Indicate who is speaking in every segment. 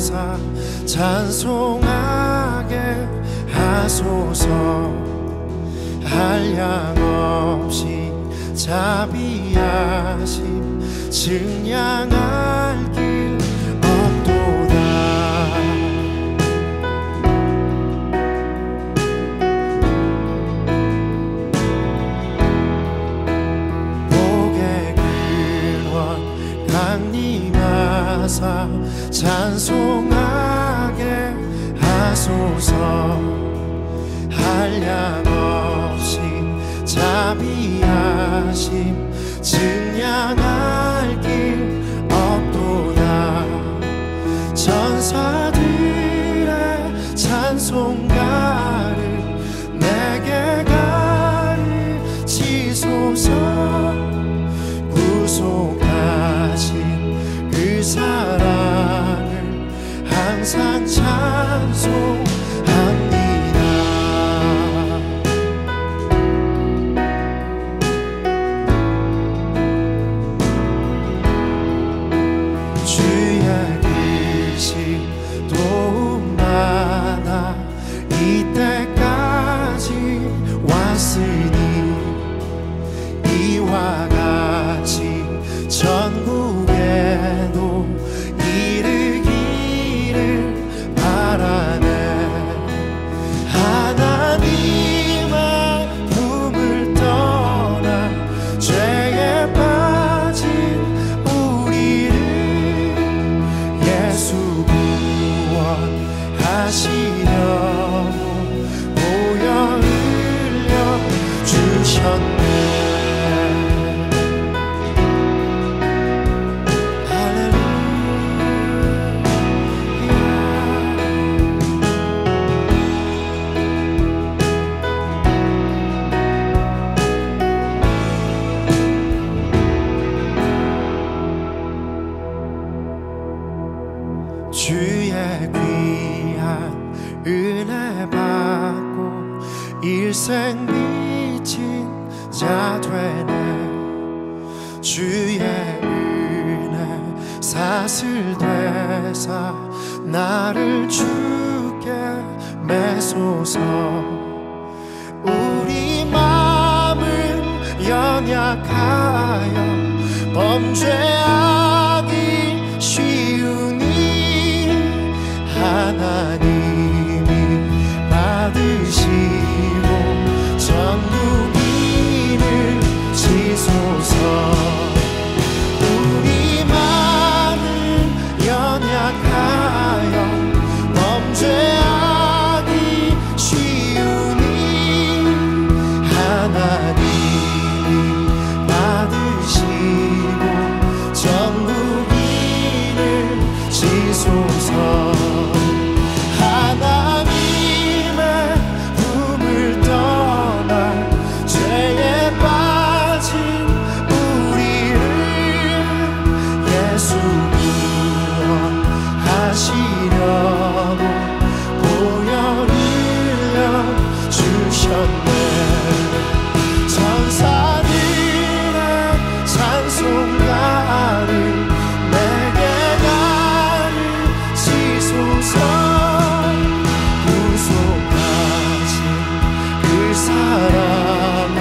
Speaker 1: 하사 찬송하게 하소서. 한량없이 자비하심 증량할 길 없도다. 복의 근원 강림하사 찬송하게 하소서. 한량없이 자비하심 증량할 길 없도다. 천사들의 찬송가를 내게 가르치소서. 구속하신 그 사랑을 항상 찬송합니다. 이때까지 왔으니 이와 같이 전국에도 이르기를 바라네. 하나님의 품을 떠나 죄에 빠진 우리를 예수 구원하시려고 보혈 흘려 주셨네. 주의 귀한 은혜 받고 일생 미친 자 되네. 주의 은혜 사슬되사 나를 주께 매소서. 우리 마음은 연약하여 범죄하기 쉬우니 하나님이 받으시고 전무기를 지소서. 우리 마음은 연약하여 범죄하기 쉬우니 하나님이 받으시고 전무기를 지소서. 천사들의 찬송가를 내게 가르치소서. 구속하신 그 사랑을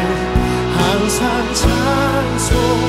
Speaker 1: 항상 찬송합니다.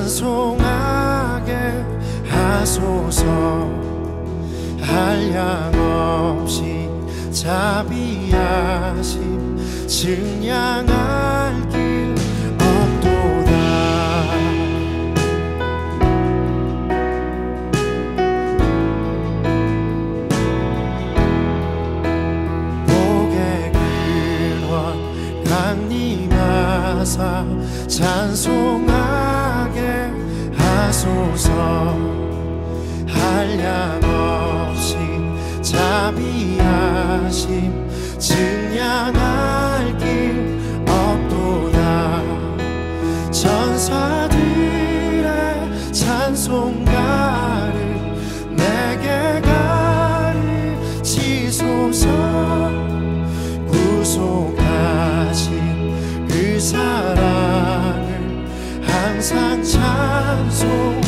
Speaker 1: 찬송하게 하소서. 한량없이 자비하심 증량할 길 없도다. 복의 근원 강림하사 찬송하게 하소서. 한량없이 자비하심 증량할 길 없도다. 천사들의 찬송가를 내게 가르치소서. 구속하신 그 사랑을 항상 찬송합니다.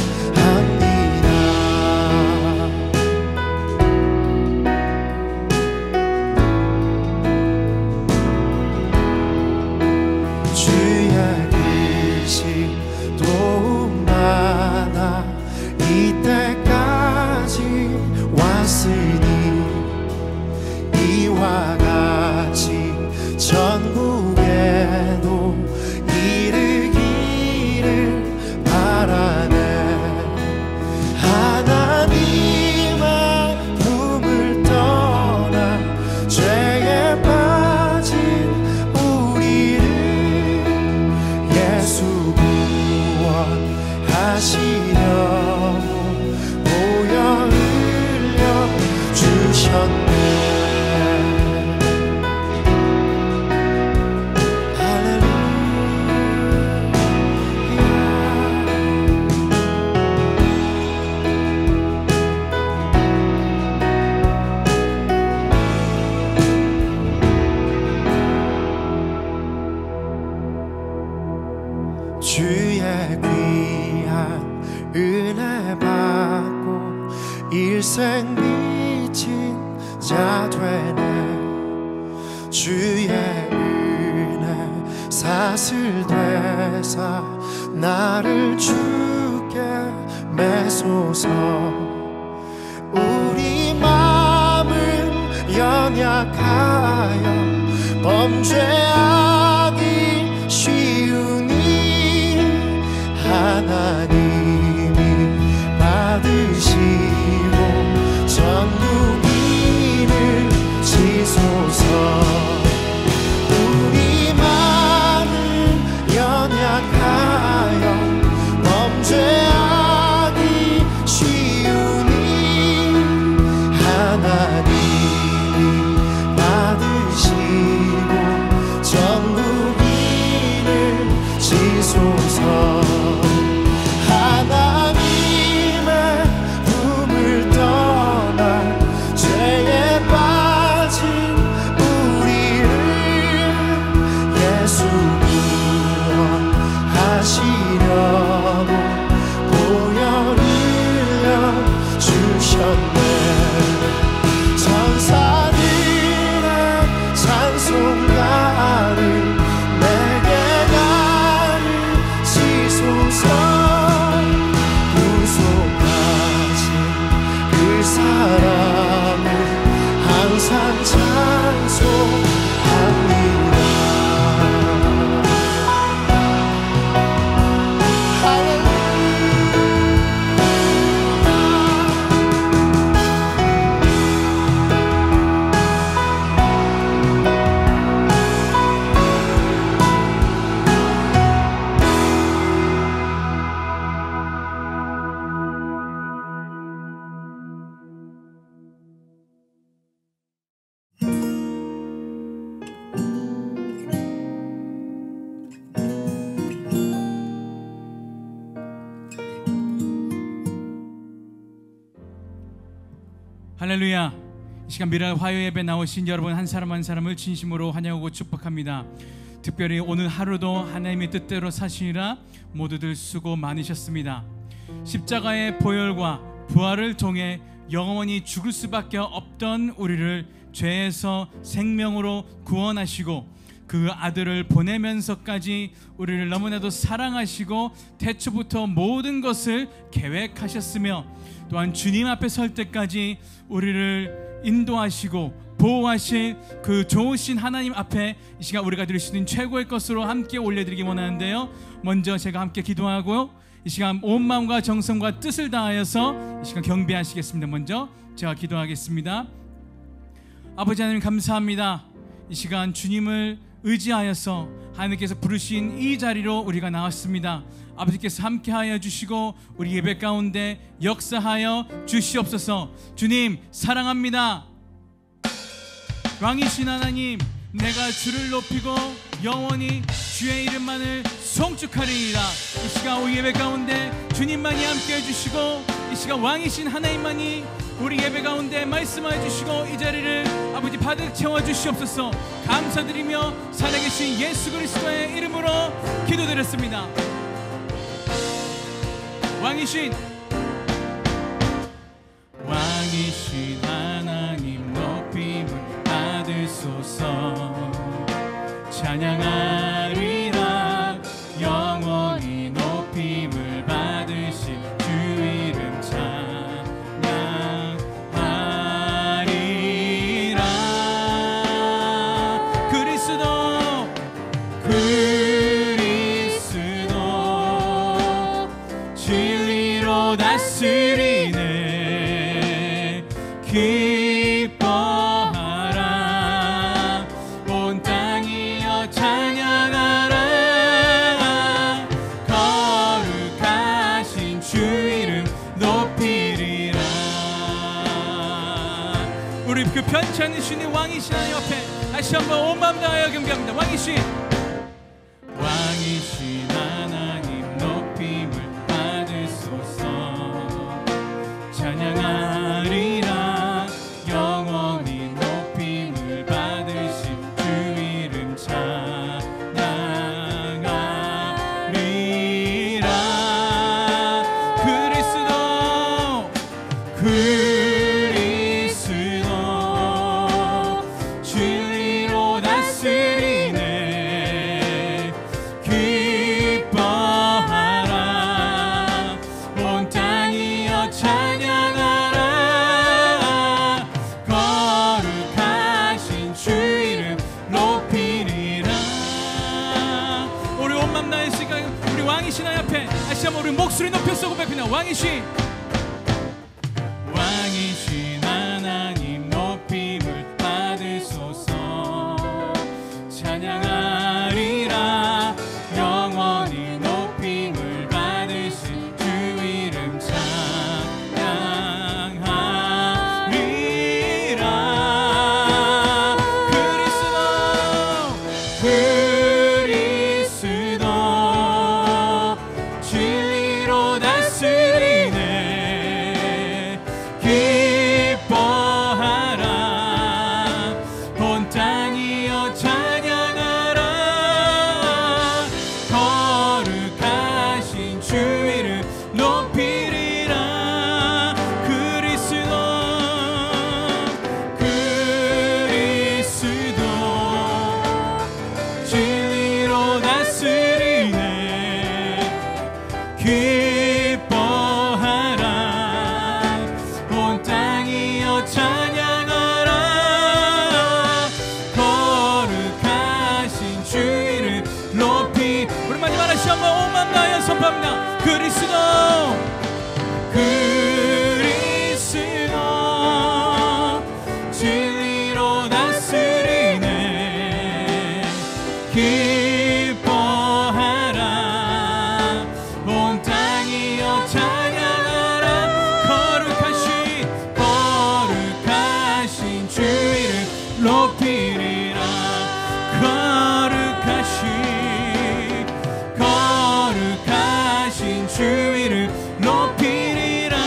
Speaker 1: 이때까지 왔으니 이와 같이 전국에도 이르기를 바라네. 하나님의 품을 떠나 죄에 빠진 우리를 예수 구원하시려 주셨네. 주의 귀한 은혜 받고 일생 미친 자 되네. 주의 은혜 사슬되사 나를 주께 매소서. 우리 마음은 연약하여 범죄하기 쉬우니 하나님이 받으시고 전국인을 지소서. 우리 마음은 연약하여 범죄하기 쉬우니 하나님이 받으시고 전국인을 지소서. 천사들의 찬송가를 내게 가르치소서. 구속하신 그 사랑을 항상 찬송합니다.
Speaker 2: 할렐루야. 이 시간 미랄 화요 예배 나오신 여러분 한 사람 한 사람을 진심으로 환영하고 축복합니다. 특별히 오늘 하루도 하나님의 뜻대로 사시니라 모두들 수고 많으셨습니다. 십자가의 보혈과 부활을 통해 영원히 죽을 수밖에 없던 우리를 죄에서 생명으로 구원하시고 그 아들을 보내면서까지 우리를 너무나도 사랑하시고 태초부터 모든 것을 계획하셨으며, 또한 주님 앞에 설 때까지 우리를 인도하시고 보호하실 그 좋으신 하나님 앞에 이 시간 우리가 드릴 수 있는 최고의 것으로 함께 올려드리기 원하는데요, 먼저 제가 함께 기도하고 이 시간 온 마음과 정성과 뜻을 다하여서 이 시간 경배하시겠습니다. 먼저 제가 기도하겠습니다. 아버지 하나님, 감사합니다. 이 시간 주님을 의지하여서 하나님께서 부르신 이 자리로 우리가 나왔습니다. 아버지께서 함께하여 주시고 우리 예배 가운데 역사하여 주시옵소서. 주님 사랑합니다. 왕이신 하나님, 내가 주를 높이고 영원히 주의 이름만을 송축하리이다. 이 시간 우리 예배 가운데 주님만이 함께해 주시고 이 시간 왕이신 하나님만이 우리 예배 가운데 말씀해 주시고 이 자리를 아버지 가득 채워 주시옵소서. 감사드리며 살아계신 예수 그리스도의 이름으로 기도드렸습니다. 왕이신 하나님 높임을 받으소서. 찬양하리라. 영원히 높임을 받으신 주 이름 찬양하리라. 그리스도 진리로 다스리네. 기뻐하라. 온 땅이여 찬양하라. 거룩하신 주 이름 높이리라. 우리 그 편치 않으신 왕이신 하나님 앞에 다시 한번 온 마음 다하여 경배합니다. 왕이신 하나님 높임을 받으소서. 찬양하리라. 영원히 높임을 받으신 주 이름 찬양하리라. 그리스도 진리로 다스리네. 기뻐하라. 온 땅이여 찬양하라. 거룩하신 주 이름 높이리라. 우리 온 맘 다해 시간 우리 왕이신 하나님 앞에 다시 한번 우리 목소리 높여서 고백합니다. 왕이신 하나님 높임을 받으소서. 찬양하리라. 영원히 높임을 받으신 주 이름 찬양하리라. 그리스도 진리로 다스리네. 기뻐하라. 온 땅이여 찬양하라. 거룩하신 주 이름 높이리라. 그리스도 진리로 다스리네. 기뻐하라. 온 땅이여 찬양하라. 거룩하신 주 이름 높이. 우리 마지막 다시 한번 온 마음 다하여 선포합니다. 그리스도 진리로 다스리네. 기뻐하라. 온 땅이여 찬양하라. 거룩하신 주 이름 높이리라. 거룩하신 주 이름 높이리라.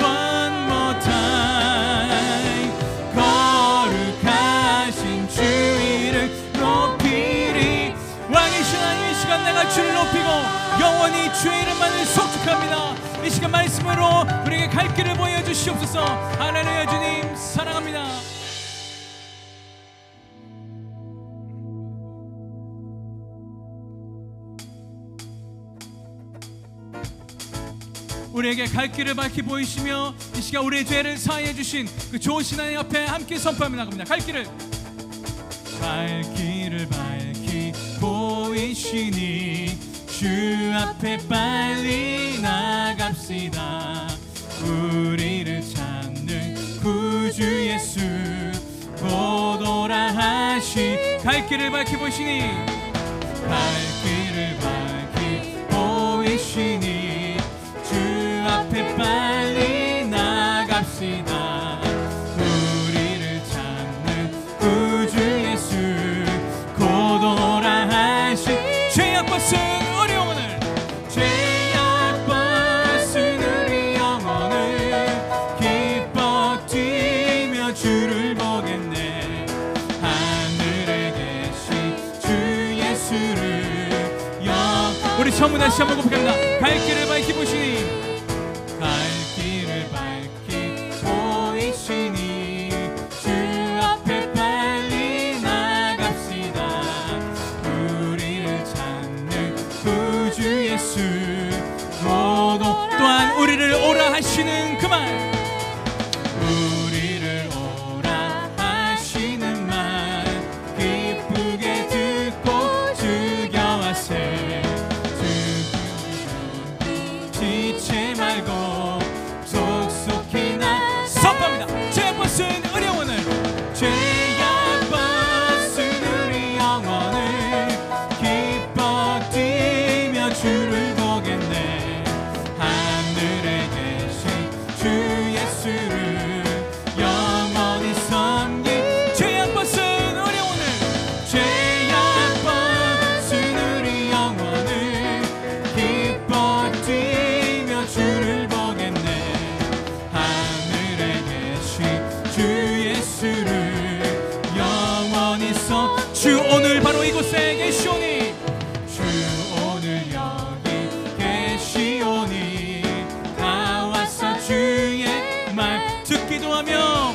Speaker 2: One more time. 거룩하신 주 이름 높이리. 왕이신 하나님, 이 시간 내가 주를 높이고 영원히 주의 이름만을 송축합니다. 이 시간 말씀으로 우리에게 갈 길을 보여주시옵소서. 할렐루야. 주님 사랑합니다. 우리에게 갈 길을 밝히 보이시며 이 시간 우리의 죄를 사하여 주신 그 좋으신 하나님 앞에 함께 선포하며 나갑니다. 갈 길을 밝히 보이시니 주 앞에 빨리 나갑시다. 우리를 찾는 구주 예수 곧 오라 하시. 갈 길을 밝히 보이시니 갈 길을 밝히 보이시니 주 앞에 빨리 나갑시다. 우리를 찾는 구주 예수 곧 오라 하시. 죄악 벗은 우리 영혼을 죄악 벗은 우리 영혼을 기뻐 뛰며 주를 보겠네. 하늘에 계신 주 예수를 우리 처음 다시 한번 고백합니다. 갈 길을 밝히 보시니 갈 길을 밝히 보이시니 주 앞에 빨리 나갑시다. 우리를 찾는 구주 예수 모두 또한 우리를 오라 하시는 그 말, 우리를 오라 하시는 말 기쁘게 듣고 즐겨하세. 지체 말고 속속히 나 선포합니다. 죄악 벗은 우리 영혼을 죄악 벗은 우리 영혼을 기뻐 뛰며 주를 보겠네. 하늘에 계신 주 예수를 영원히 섬기. 죄악 벗은 우리 영혼을 죄악 벗은 우리 영혼을 기뻐 뛰며 주를 보겠네. 하늘에 계신 주 예수를 영원히 주 오늘 바로 이곳에 계시오니 주 오늘 여기 계시오니 다 와서 주의 말 듣기도 하며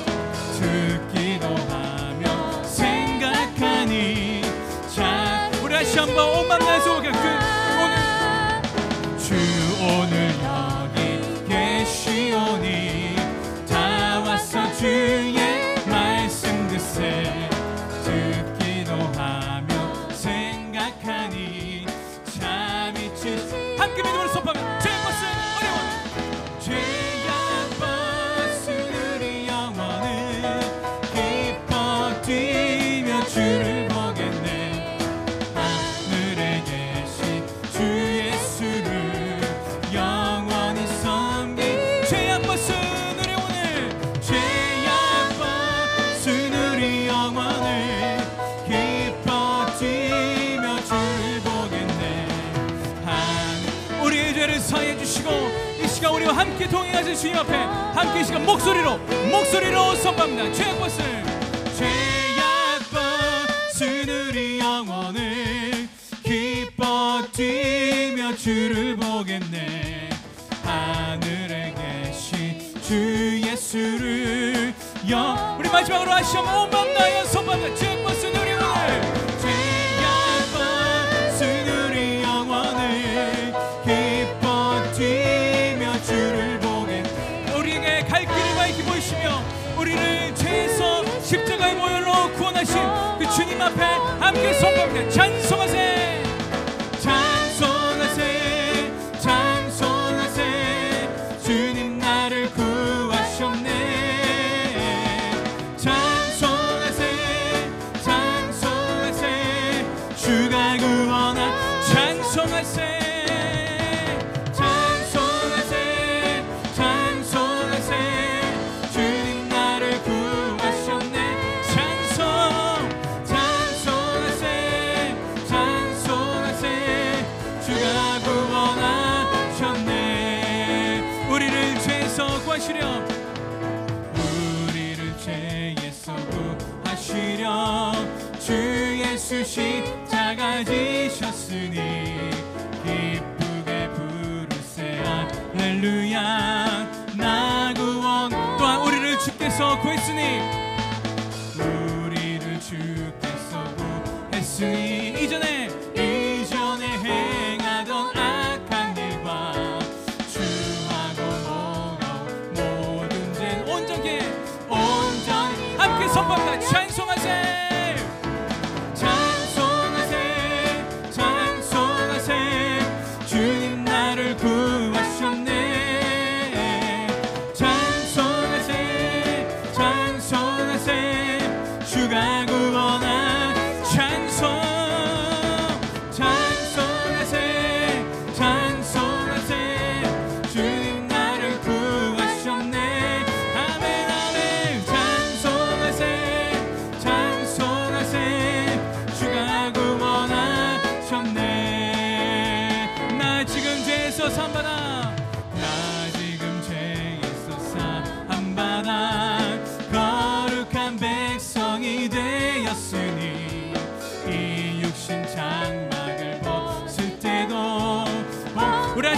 Speaker 2: 생각하니. 자 우리 다시 한번 온 맘 다해서 주 오늘 여기 계시오니 다 와서 주의 말씀 듣세. 듣기도 하며 생각하니 참 잊지. 함께 믿음으로 선포하면 죄악 벗은 우리 영혼 죄악 벗은 우리 영혼을 기뻐 뛰며 주를 보겠네. 하늘에 계신 주 예수를 영원히 섬기. 죄악 벗은 우리 영혼을 죄악 벗은 우리 영혼을 기뻐 뛰며 주를 보겠네. 우리의 죄를 사하여 주시고 이 시간 우리와 함께 동행하신 주님 앞에 함께 이 시간 목소리로 선포합니다. 죄악 벗은 우리 영혼을 기뻐 뛰며 주를 보겠네. 하늘에 계신 주 예수를 우리 마지막으로 다시 한번 온 맘 다하여 선포합니다. 죄악 벗은 우리 영혼을 죄악 벗은 우리 영혼을 기뻐 뛰며 주를 보겠네. 우리에게 갈 길을 밝히 보이시며 우리를 죄에서 십자가의 보혈로 구원하신 그 주님 앞에 함께 선포합니다. 찬송하세 찬송하세 찬송하세. 주님 나를 구하셨네. 찬송하세 찬송하세. 주가 구원하 찬송하세 찬송하세 찬송하세. 주님 나를 구하셨네. 찬송하세 찬송하세. 주가 구원하셨네. 우리를 죄에서 구하시려 우리를 죄에서 구하시려 주 예수 십자가 지셨으니 기쁘게 부르세 할렐루야. 나 구원 또한 우리를 주께서 구했으니 우리를 주께서 구했으니 이전에 행하던 악한 일과 주와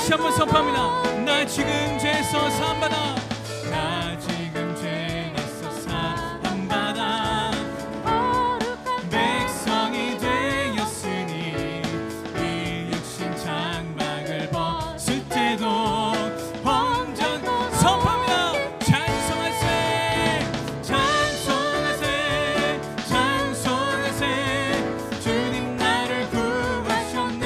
Speaker 2: 다시 한번 선포합니다. 나 지금 죄에서 사함받아. 나 지금 죄에서 사함받아. 백성이 되었으니 이 육신 장막을 벗을 때도 온전 선포합니다. 찬송하세 찬송하세 찬송하세 주님 나를 구하셨네.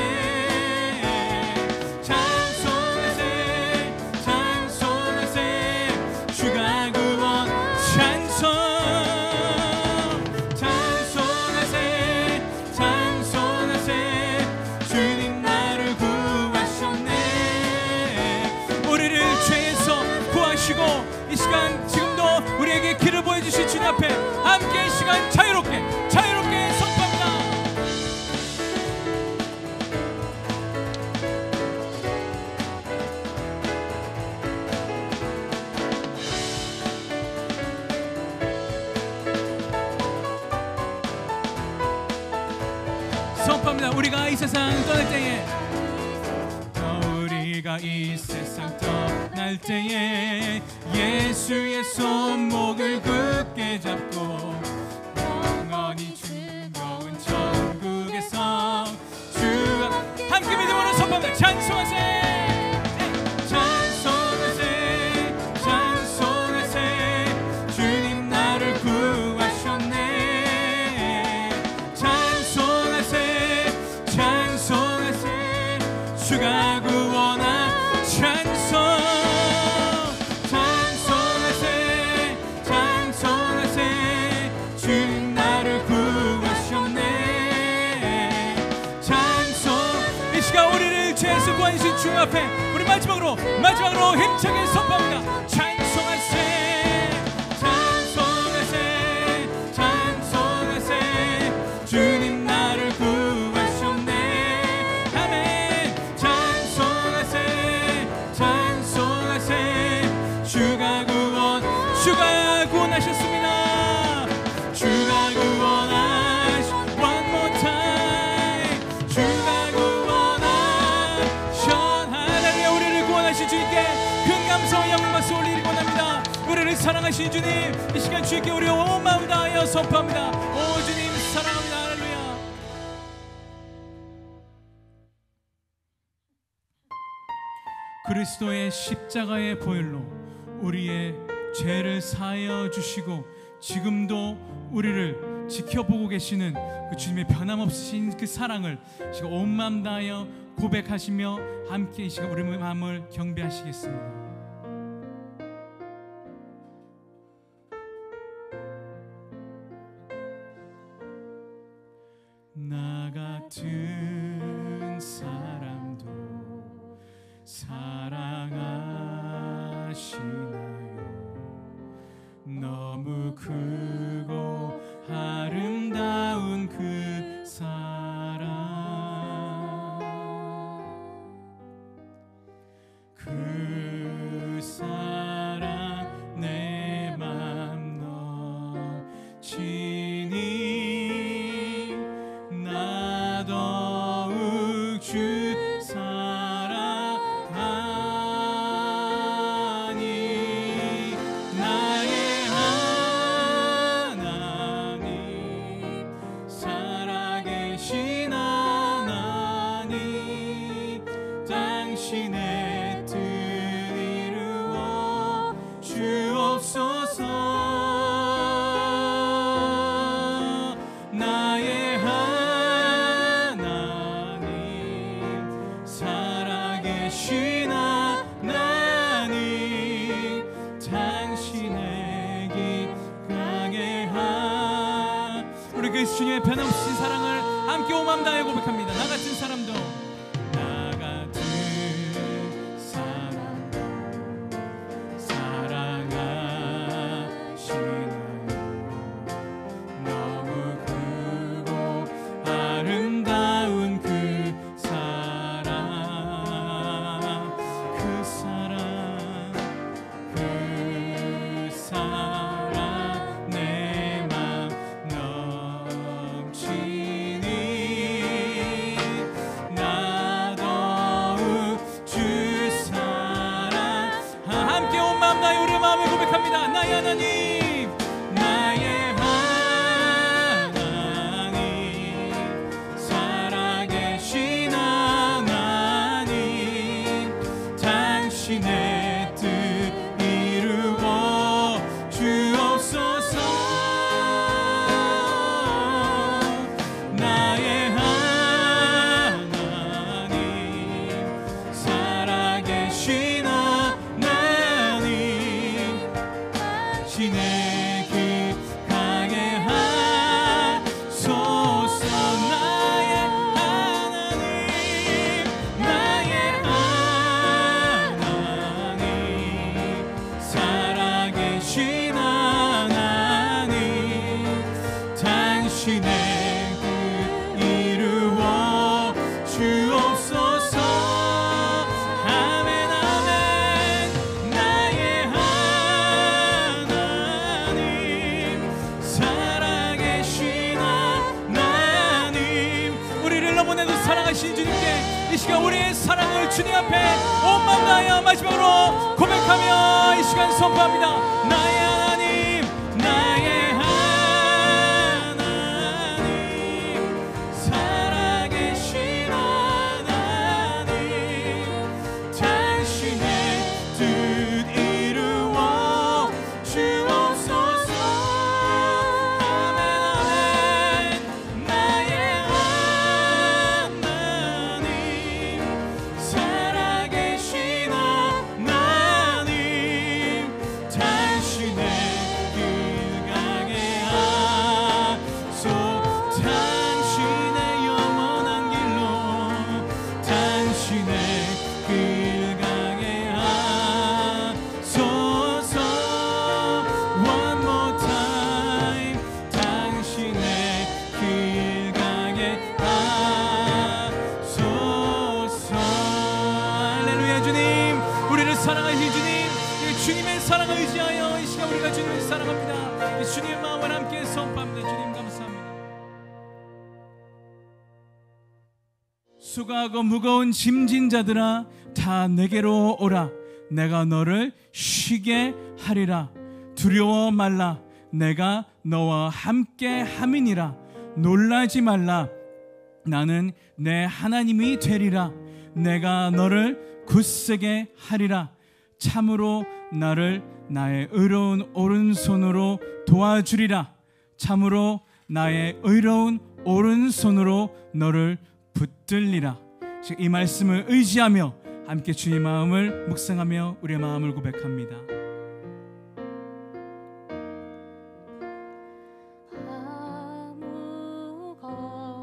Speaker 2: 찬송하세 찬송하세 주가 구원 찬송. 찬송하세 찬송하세 주님 나를 구하셨네. 우리를 죄에서 구하시고 이 시간 지금도 우리에게 길을 보여주신 주님 앞에 함께 이 시간 자유롭게 선포합니다. 선포합니다. 우리가 이 세상 떠날 때에 우리가 이 세상 떠날 때에 예수의 손목을 굳게 잡고 영원히 즐거운 천국에서 주와 함께 믿음으로 선포합니다. 찬송하세 찬송하세 찬송하세 주님 나를 구하셨네. 찬송하세 찬송하세 주가 구원한 찬송. 찬송하세 찬송하세 주님 나를 구하셨네. 찬송. 이 시간 우리를 죄에서 구하신 주님 앞에 우리 마지막으로 힘차게 선포합니다. 찬송하세 찬송하세 찬송하세 주님 나를 구하셨네. 아멘. 찬송하세 찬송하세 주가 구원하셨습니다. 주가 구원하시 one more time. 주가 구원하셔. 할렐루야. 우리를 구원하신 주님께 큰 감사와 영광 박수 올리기 원합니다. 우리를 사랑하신 주님 이 시간 주님께 우리 온 마음 다하여 선포합니다. 오 주님 사랑합니다. 할렐루야. 그리스도의 십자가의 보혈로 우리의 죄를 사하여 주시고 지금도 우리를 지켜보고 계시는 그 주님의 변함없으신 그 사랑을 지금 온 마음 다하여 고백하시며 함께 이 시간 우리 마음을 경배하시겠습니다. 나 같은 사람도 사랑하시나요? 너무 크고 아름다운 그 사랑, 그 사랑 내 맘 넘치니 나 더욱 주 사랑하니 나의 하나님 살아계신 하나님 당신의 뜻 이루어 주옵소서. 나의 하나님 살아계신 하나님 당신의 기강의 우리 그 주님의 변함없으신 사랑을 함께 온 마음 다하여 고백합니다. 나 같은 사람도 사랑하시나요? 너무 크고 아름다운 그 사랑, 그 사랑, 그 사랑 내 맘 넘치니 되신 주님께 이 시간 우리의 사랑을 주님 앞에 온 마음 다하여 마지막으로 고백하며 이 시간 선포합니다. 나의 하나님, 나의 하나님, 살아계신 하나님, 당신의 뜻 이루어 주옵소서. 아멘 아멘. 나의 하나님, 살아계신 하나님, 당신의 길 가게 하소. 당신의 영원한 길로, 당신의 길 가게 하소서. One more time. 당신의 길 가게 하소서. 할렐루야. 주님, 우리를 사랑하신 주님, 이 주님의 사랑을 의지하여 이 시간 우리가 주님을 사랑합니다. 이 주님의 마음을 함께 선포합니다. 주님 감사합니다. 수고하고 무거운 짐진 자들아 다 내게로 오라. 내가 너를 쉬게 하리라. 두려워 말라. 내가 너와 함께 함이니라. 놀라지 말라. 나는 내 하나님이 되리라. 내가 너를 굳세게 하리라. 참으로 나를 나의 의로운 오른손으로 도와주리라. 참으로 나의 의로운 오른손으로 너를 붙들리라. 이 말씀을 의지하며 함께 주의 마음을 묵상하며 우리의 마음을 고백합니다.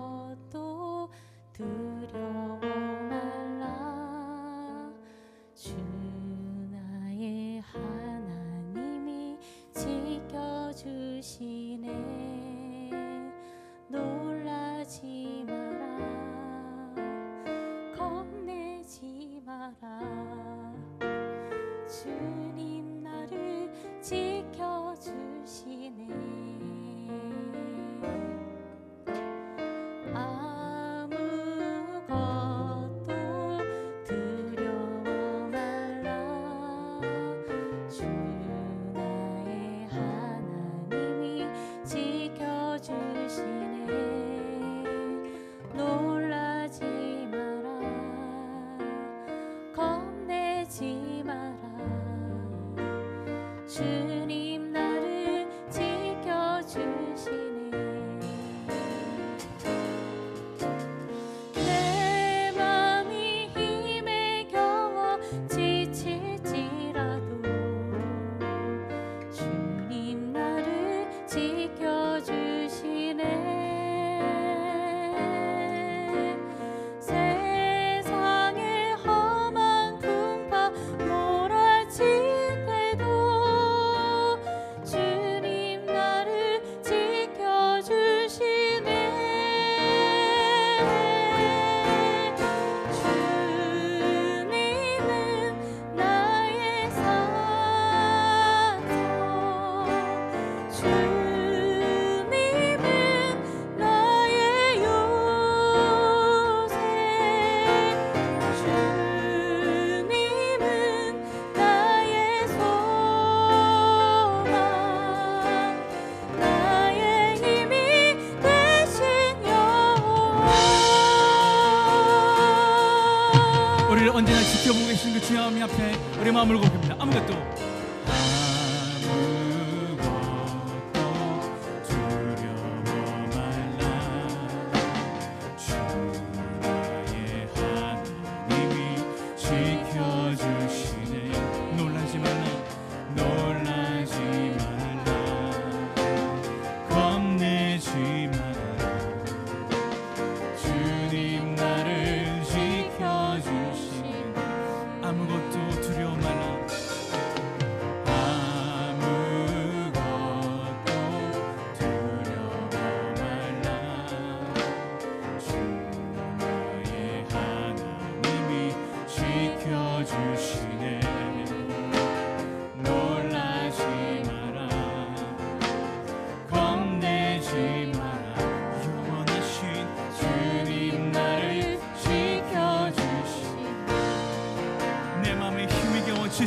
Speaker 3: 아무것도 두려워 말라. 주 나의 하나님이 지켜주시네. 놀라지 마라. 겁내지 마라. 주님 나를 지켜주시네. 아무것도 두려워 말라. 주 나의 하나님이 지켜주시네. 놀라지 마라. 겁내지 마라. 주님 나를 지켜주시네. 내 맘이 힘에 겨워 지칠지라도 주님 나를 지켜주시네. 세상의 험한 풍파 몰아칠 때도 주님 나를 지켜주시네. 주님은 나의 산성, 주님은 나의 요새, 주님은 나의 소망, 나의 힘이 되신 여호와.
Speaker 2: 우리를 언제나 지켜보고 계신 그 주의 하나님 앞에 우리 마음을 고백합니다. 아무것도 두려워 말라. 주 나의 하나님이 지켜주시네. 놀라지 말라. 놀라지 말라. 겁내지 말라. 주님 나를 지켜주시네. 아무것도 두려워 말라.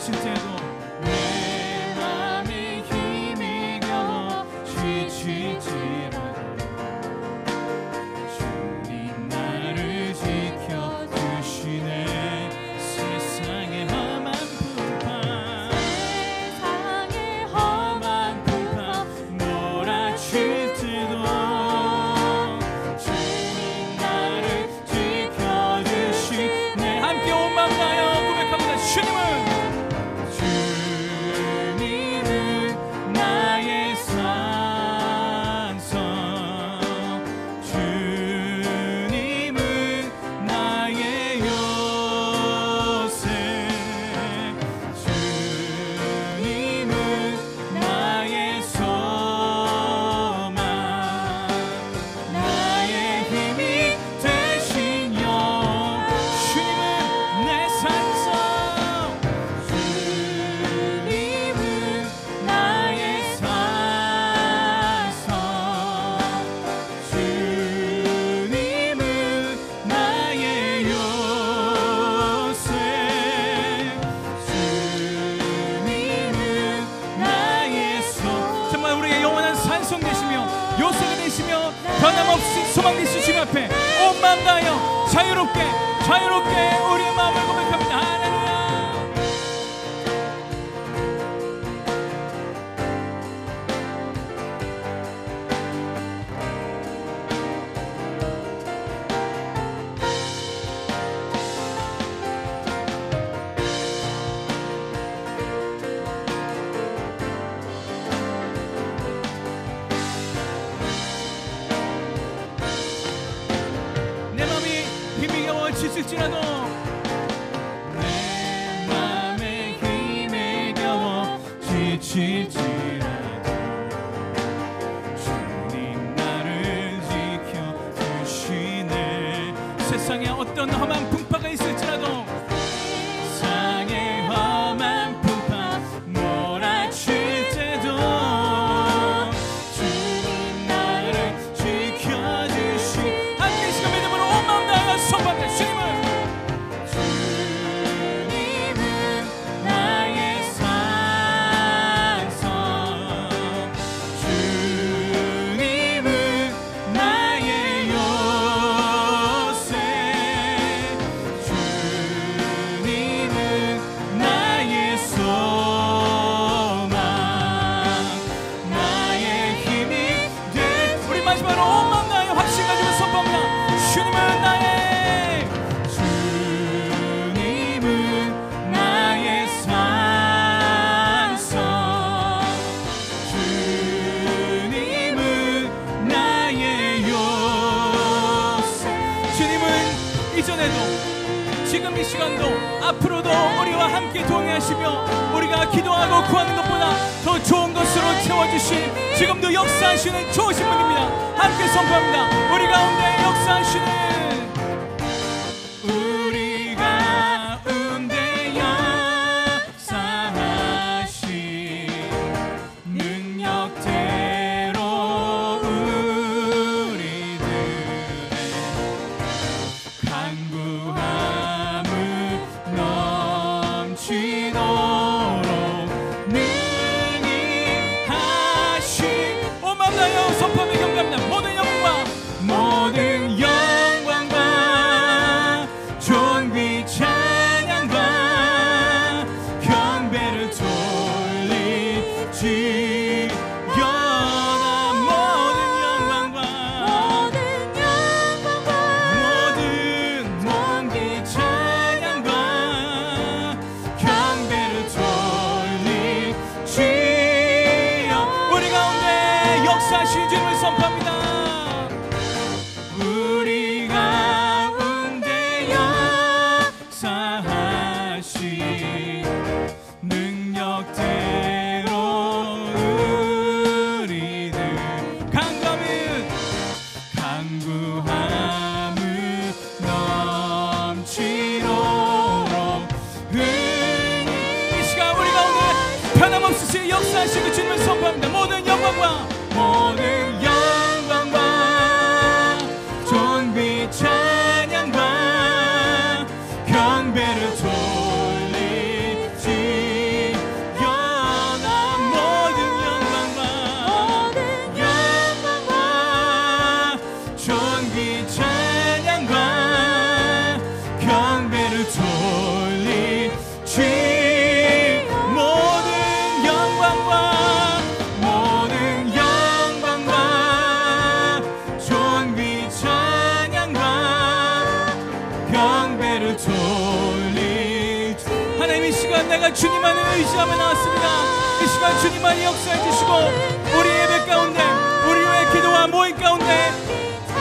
Speaker 2: 드실 때도 내 맘에 힘이 겨워 지칠지라도 주님 나를 지켜주시네. 세상의 험한 풍파 몰아칠 때도 주님 나를 지켜주시네. 함께 온 마음 다하여 고백합니다. 주님은 나의 산성, 주님은 나의 요새, 주님은 나의 소망, 나의 힘이 되신 영. 주님은 내 산성, 주님은 나의 산성, 주님은 나의 요새, 주님은 나의 정말 우리의 영원한 산성 되시며 요새가 되시며 변함없이 소망 되신 주님 앞에 온 마음 다하여 자유롭게 우리의 마음을 고백합니다. 할렐루야. 내 맘이 힘이 겨워 지칠지라도 내 맘에 힘이 겨워 지칠지라도 주님 나를 지켜주시네. 세상에 어떤 험한 풍파가 있을지라도 세상에 험한 풍파 몰아칠 때도 주님 나를 지켜주시. 함께 이 시간 믿음으로 온 마음 다하여 선포합니다. 주님은 나의 산성, 주님은 나의 요새, 주님은 나의 소망, 나의 힘이 돼. 우리 마지막으로 온 마음 다하여 확신 가지고 선포합니다. 주님은 나의 산성, 주님은 나의 요새. 주님은 이전에도 지금 이 시간도 앞으로도 우리와 함께 동행하시며 우리가 기도하고 구하는 것보다 더 좋은 것으로 채워주신 지금도 역사하시는 좋으신 분입니다. 함께 선포합니다. 우리 가운데 역사하시는 우리 가운데 역사하신 능력대로 우리들의 간구함을 넘치도록 능히 하신. 온 마음 다하여 선포하며 경배합니다. 모든 영광과 존귀 찬양과 경배를 돌리지어다. 모든 영광과 모든 존귀 찬양과 경배를 돌리지어. 우리 가운데 역사하신 주님을 선포합니다. 우리 가운데 역사하신 능력대로 우리들 간구함을 넘치도록 은히. 이 시간 우리 가운데 변함없으신 역사하신 그 주님을 선포합니다. 모든 영광과 존귀 찬양과 경배를 돌리지 돌리지 모든 영광과 존귀 찬양과 경배를 돌리지. 하나님, 이 시간 내가 주님만을 의지하며 나왔습니다. 이 시간 주님만이 역사해 주시고 우리 예배 가운데, 우리 의 기도와 모임 가운데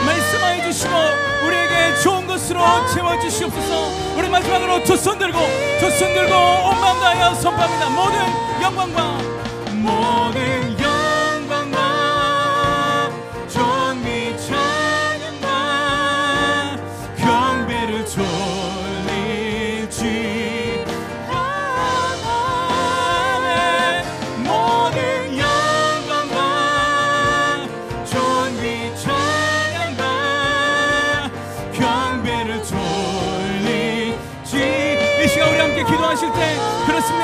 Speaker 2: 말씀하여 주시고 우리에게 좋은 것으로 채워주시옵소서. 우리 마지막으로 두 손 들고 온 마음 다하여 선포합니다. 모든 영광과 존귀 찬양과 경배를 돌리지. 모든 영광과 존귀 찬양과 경배를 돌리지. 이 시간 우리 함께 기도하실 때 그렇습니다.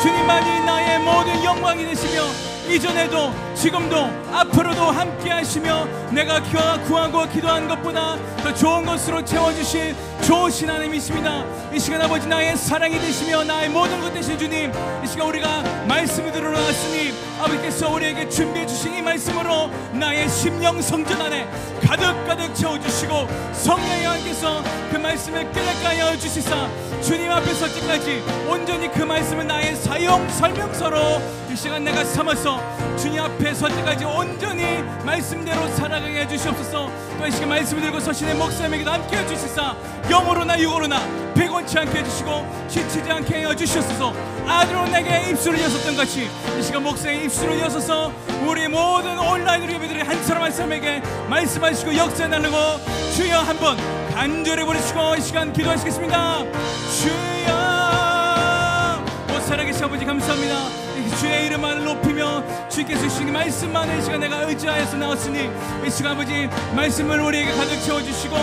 Speaker 2: 주님만이 나의 모든 영광이 되시며 이전에도 지금도 앞으로도 함께 하시며 내가 구하고 기도한 것보다 더 좋은 것으로 채워주실 좋으신 하나님이십니다. 이 시간 아버지, 나의 사랑이 되시며 나의 모든 것 되신 주님, 이 시간 우리가 말씀을 들으러 나왔으니 아버지께서 우리에게 준비해 주신 이 말씀으로 나의 심령 성전 안에 가득 채워주시고 성령의 하나님께서 그 말씀을 깨닫게 하여 주시사 주님 앞에 설 때까지 온전히 그 말씀을 나의 사용 설명서로 이 시간 내가 삼아서 주님 앞에 설 때까지 온전히 말씀대로 살아가게 해주시옵소서. 또 이 시간 말씀을 들고 서신의 목사님에게도 함께 해주시사 영으로나 육으로나 피곤치 않게 해주시고 지치지 않게 해주시옵소서. 아들로 내게 입술을 여섰던 같이 이 시간 목사의 입술을 여서서 우리 모든 온라인으로 예배드린 한 사람 한 사람에게 말씀하시고 역사에 나르고 주여 한번 간절히 부르시고 이 시간 기도하시겠습니다. 주여, 오 살아계신 아버지 감사합니다. 주의 이름을 높이며 주께서 주신 말씀만을 이 시간 내가 의지하여서 나왔으니 이 시간 아버지 말씀을 우리에게 가득 채워주시고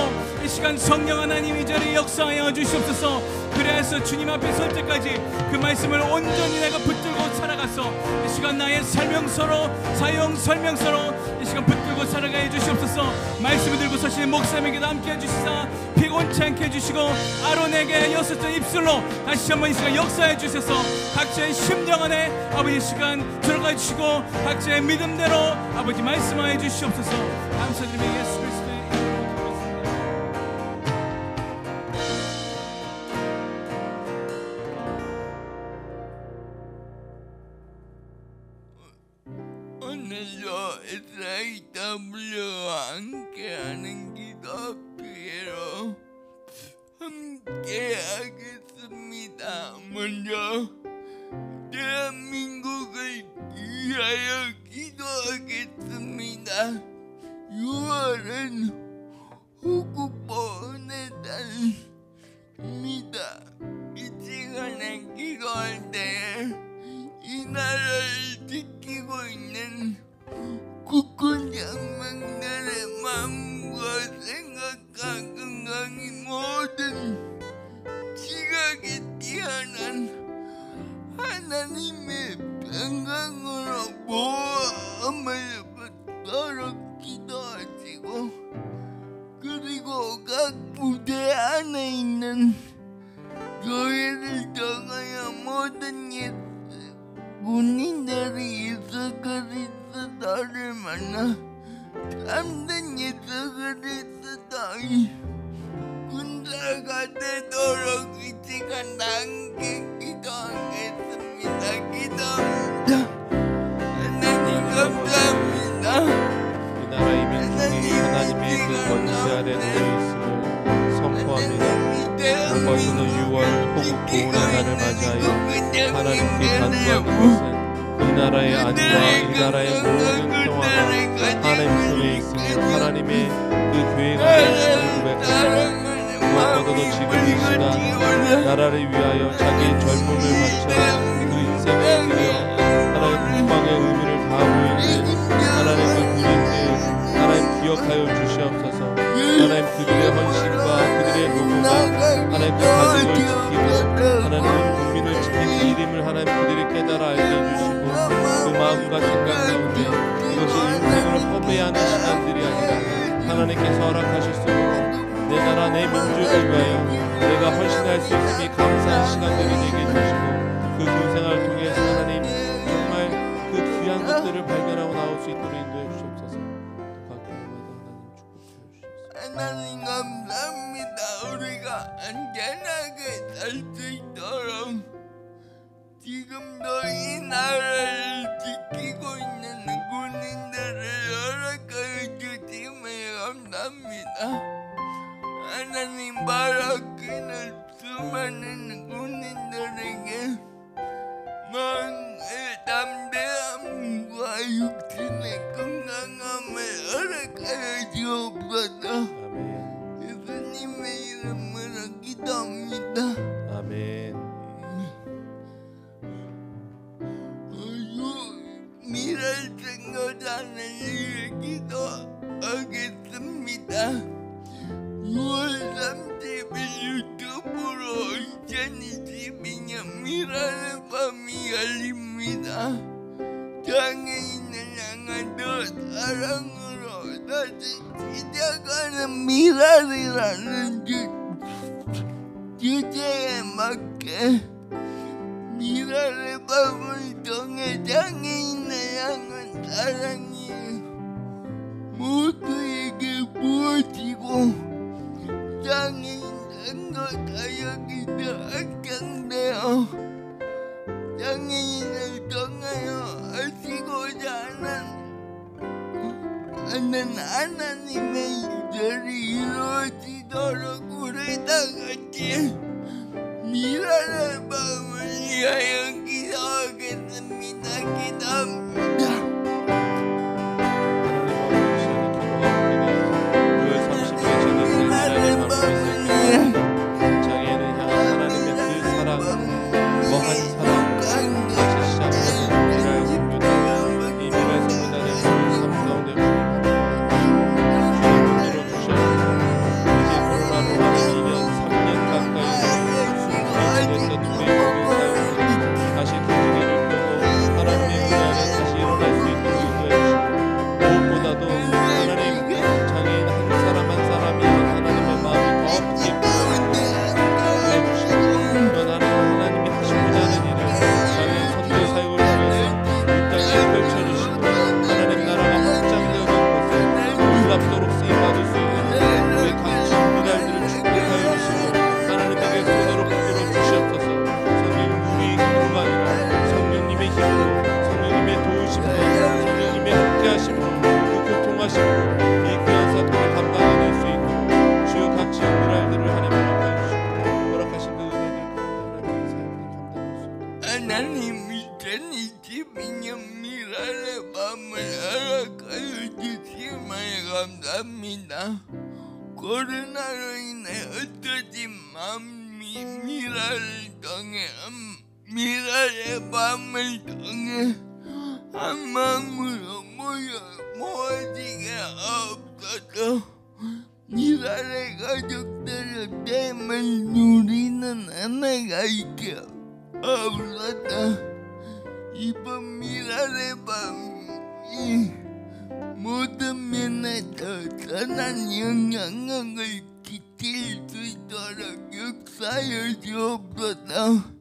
Speaker 2: 이 시간 성령 하나님 이 자리에 역사하여 주시옵소서. 그래서 주님 앞에 설 때까지 그 말씀을 온전히 내가 붙들고 살아가서 이 시간 나의 설명서로 사용 설명서로 이 시간 붙들고 살아가게 해주시옵소서. 말씀을 들고 서시는 목사님에게도 함께 해주시사 피곤치 않게 해주시고 아론에게 여섯째 입술로 다시 한번 이 시간 역사해 주셔서 각자의 심령 안에 아버지 이 시간 들어가 주시고 각자의 믿음대로 아버지 말씀하여 주시옵소서. 감사드리며 예수 그리스도의 이름으로 기도했습니다.
Speaker 4: 오늘도 SIW와 함께하는 기도회로 함께하겠습니다. 먼저 대한민국을 위하여 기도하겠습니다. 6월은 후국보훈의 달입니다. 이 시간에 기도할 때에 이 나라를 지키고 있는 국군 장병들의 마음과 생각과 건강이 모든 지각이 뛰어난 하나님의 평강으로 모험을 받도록 기도하시고 그리고 각 부대 안에 있는 교회를 통하여 모든 군인들이 예수 그리스도를 만나 참된 예수 그리스도의 군사가 되도록 이 시간 함께 기도하겠습니다. 기도합니다. 하나님 감사합니다.
Speaker 5: 이 나라의 민족이 하나님의 그 권세 아래 놓여 있음을 선포합니다. 벌써도 6월 호국 보훈의 날을 맞이하여 하나님께 간구하는 것은 이 나라의 안위와 이 나라의 모든 평화가 하나님 손에 있으며 하나님의 그 교회가 되심을 고백합니다. 무엇보다도 지금 이 시간 나라를 위하여 자기의 젊음을 바쳐 그 인생을 드려 하나님 국방의 의무를 다하고 있는 하나님 그 군인들 하나님 기억하여 주시옵소서. 하나님 그들의 헌신과 그들의 노고가 하나님 그 가족을 지키고 하나님 온 국민을 지키는 일임을 하나님 그들이 깨달아 알게 해주시고 그 마음과 생각 가운데 이것이 인생을 허배하는 시간들이 아니라 하나님께서 허락하실 수 있는 내 나라 내 민족을 위하여 내가 헌신할 할 수 있음이 감사한 시간들이 되게 해주시고 그 군생활을 통해서 하나님 정말 그 귀한 것들을 발견하고 나올 수 있도록 인도해 주시옵소서. 각 교회마다 하나님 축복해 주시옵소서.
Speaker 4: 하나님 감사합니다. 우리가 안전하게 살 수 있도록 지금도 이 나라를 지키고 있는 군인들을 허락하여 주심에 감사합니다. 하나님 바라기는 수많은 군인들에게 마음의 담대함과 육신의 건강함을 허락하여 주옵소서.
Speaker 5: 아멘.
Speaker 4: 예수님의 이름으로 기도합니다.
Speaker 5: 아멘.
Speaker 4: 미랄 생각하는 일 기도하겠습니다. 6월 30일 유튜브로 2022년 미랄의 밤이 열립니다. 장애인을 향한 더 사랑으로 다시 시작하는 미랄이라는 주제에 맞게 미랄의 밤을 통해 장애인을 향한 사랑이 모두에게 부어지고 장애인 선거 사역에도 확장되어 장애인을 통하여 하시고자 하는 하나님의 일들이 이루어지도록 우리 다 같이 미랄의 밤을 위하여 기도하겠습니다. 기도합니다. 하나님 2022년 미랄의 밤을 허락하여 주심에 감사합니다. 코로나로 인해 흩어진 마음이 미랄의 밤을 통해 한 마음으로 모아지게 하옵소서. 미랄의 가족들의 됨을 누리는 하나가 있게 하옵소서. 이번 미랄의 밤이 모든 면에서 선한 영향을 끼칠 수 있도록 역사하여 주옵소서.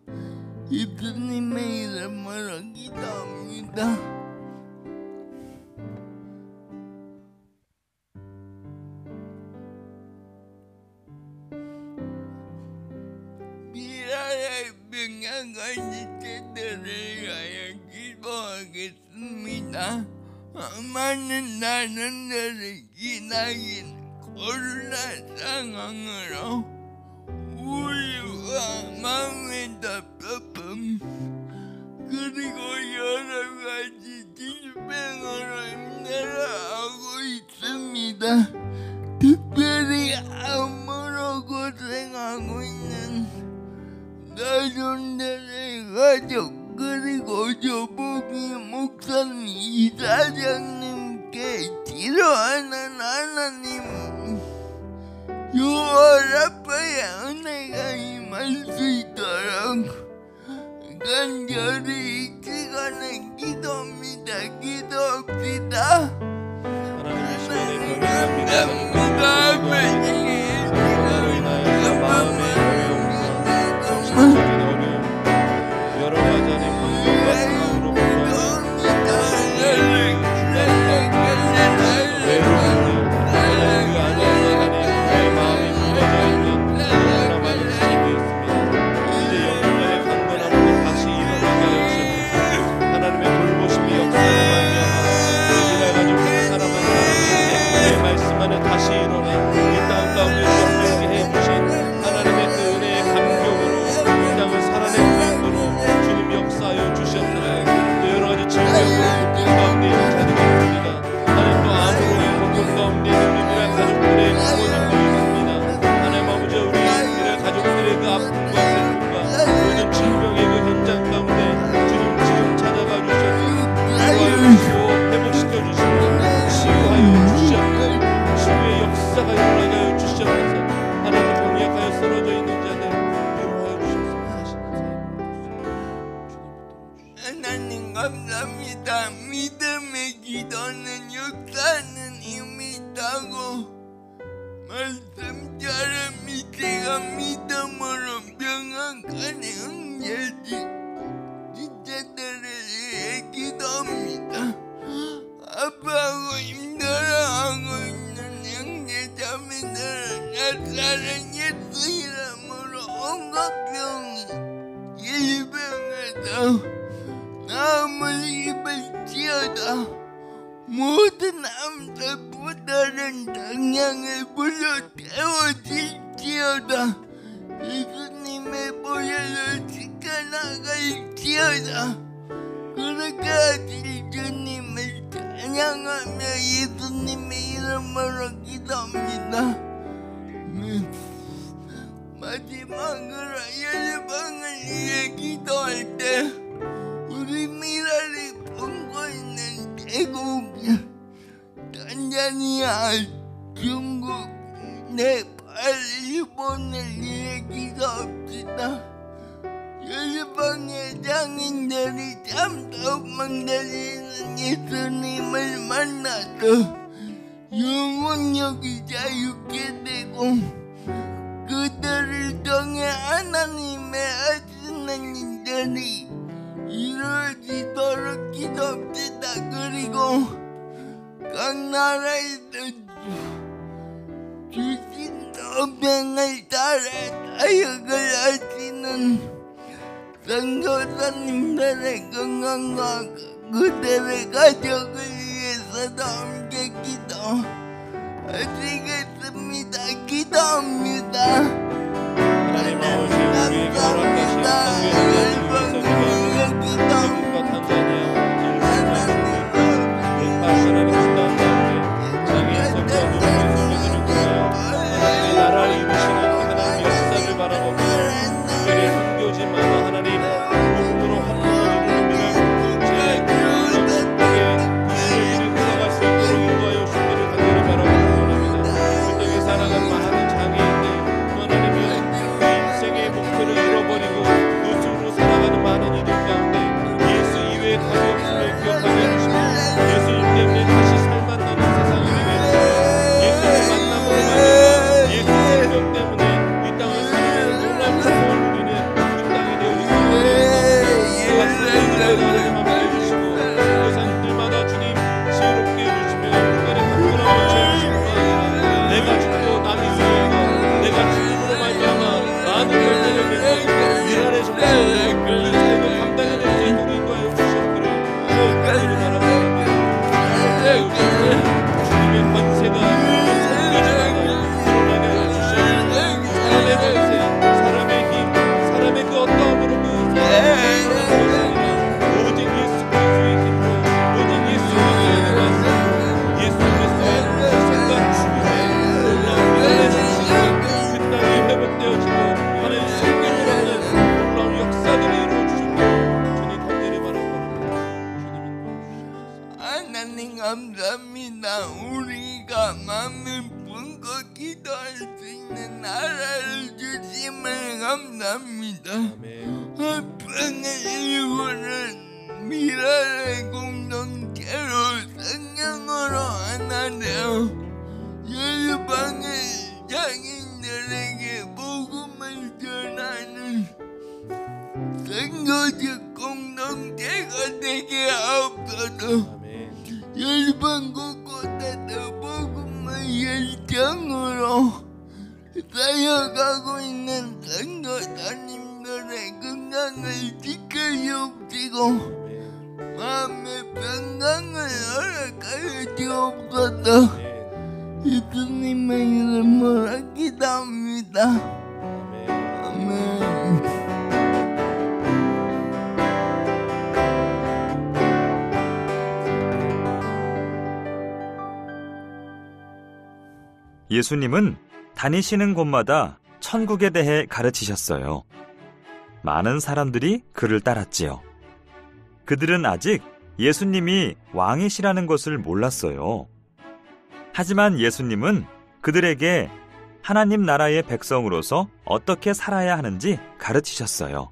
Speaker 4: 예수님의 이름으로 기도합니다. 미랄의 평양한 지체들을 위하여 기도하겠습니다. 많은 나라들을 기나긴 코로나 상황으로 우리와 마음의 답답함 그리고 여러 가지 질병으로 힘들어하고 있습니다. 특별히 암으로 고생하고 있는 나중들의 가족 그리고 조복이 목사님 이사장님께 기도하는 하나님 6월 앞에 은혜가 임할 수 있도록 간절히 이 시간에 기도합니다. 기도합시다.
Speaker 5: 하나님의 시간에 경외합니다. 하나님의 마음의 어려움
Speaker 4: 예수님의 보혈로 지켜나갈지어다. 그렇게 하실 주님을 찬양하며 예수님의 이름으로 기도합니다. 마지막으로 열방을 위해 기도할 때 우리 미라리 품고 있는 태국, 탄자니아, 중국, 네팔, 일본을 위해 기도합시다. 열방의 장인들이 참도 만들리는 예수님을 만나서 영혼력이 자유케 되고 그들을 통해 하나님의 하시는 일들이 이루어지도록 기도합시다. 그리고 각 나라에서 주신 소명을 따라 사역을 하시는 선교사님들의 건강과 그들의 가족을 위해서도 함께 기도하시겠습니다. 기도합니다.
Speaker 5: 하나님 아버지, 우리에게 허락하신 성경의 말씀을 기도합니다. 하나님 주단 가운데 장애인 성도와 노동의 성도들을 통하여 하나님의 나라를 이루시는 하나님의 역사를 바라보며 특별히 선교지마다 하나님 복음으로 한국을 이루는 제 국가에 이를 흘러갈 수 있도록 인도하여 주시기를 간절히 바라고 원합니다. 그 땅에 살아가는 많은 장애인들 또 하나님은 그 인생의 목표를 잃어버리고 노숙으로 살아가는 많은 이들 가운데 예수 이외의 답이 없음을 기억하게 해주시고 예수님 때문에 다시 살만나는 세상이 되게 해주시고 예수를 만남으로 말미암아 예수 생명 때문에 이 땅을 살아가는 놀라운 축복을 누리는 이 땅이 되어 주시고 말씀을 하나님 함께 해주시고 여사님들마다 주님 지혜롭게 해주시며 특별히 강건함을 채워주시고 내가 죽고 남이 살고 내가 죽음으로 말미암아 많은 열매를 맺는 미랄의 정신을 이 삶을 감당해낼 수 있도록 인도하여 주시옵기를 간절히 바라옵니다. 주님의 권세가 성교지마다 드러나게 해주시옵소서. 사람의 권세, 사람의 힘, 사람의 그 어떠함으로 그 사람을 것이 아니라 오직 예수 그리스도의 힘으로 오직 예수 그리스도의 말씀 예수 그리스도의 생각 주님의 놀라운 미랄의 정신이 그 땅이 회복되어지고 하나님 생명을 하는 놀라운 역사들이 이루어주시고 주님 간절히 바라옵니다. 주님
Speaker 4: 하나님 감사합니다. 우리가 마음을 품고 기도할 수 있는 나라를 주심을 감사합니다.
Speaker 5: 아멘.
Speaker 4: 화평을 이루는 미랄의 공동체로 성령으로 하나 되어 열방의 장인들에게 복음을 전하는 선교적 공동체가 되게 하옵소서.
Speaker 5: 아멘.
Speaker 4: 열방 곳곳에서 복음의 열정으로 쌓여가고 있는 선교사님들의 건강을 지켜주옵시고
Speaker 5: 아멘.
Speaker 4: 마음의 평강을 허락하여 주옵소서.
Speaker 5: 아멘.
Speaker 4: 예수님의 이름으로 기도합니다.
Speaker 5: 아멘.
Speaker 4: 아멘.
Speaker 6: 예수님은 다니시는 곳마다 천국에 대해 가르치셨어요. 많은 사람들이 그를 따랐지요. 그들은 아직 예수님이 왕이시라는 것을 몰랐어요. 하지만 예수님은 그들에게 하나님 나라의 백성으로서 어떻게 살아야 하는지 가르치셨어요.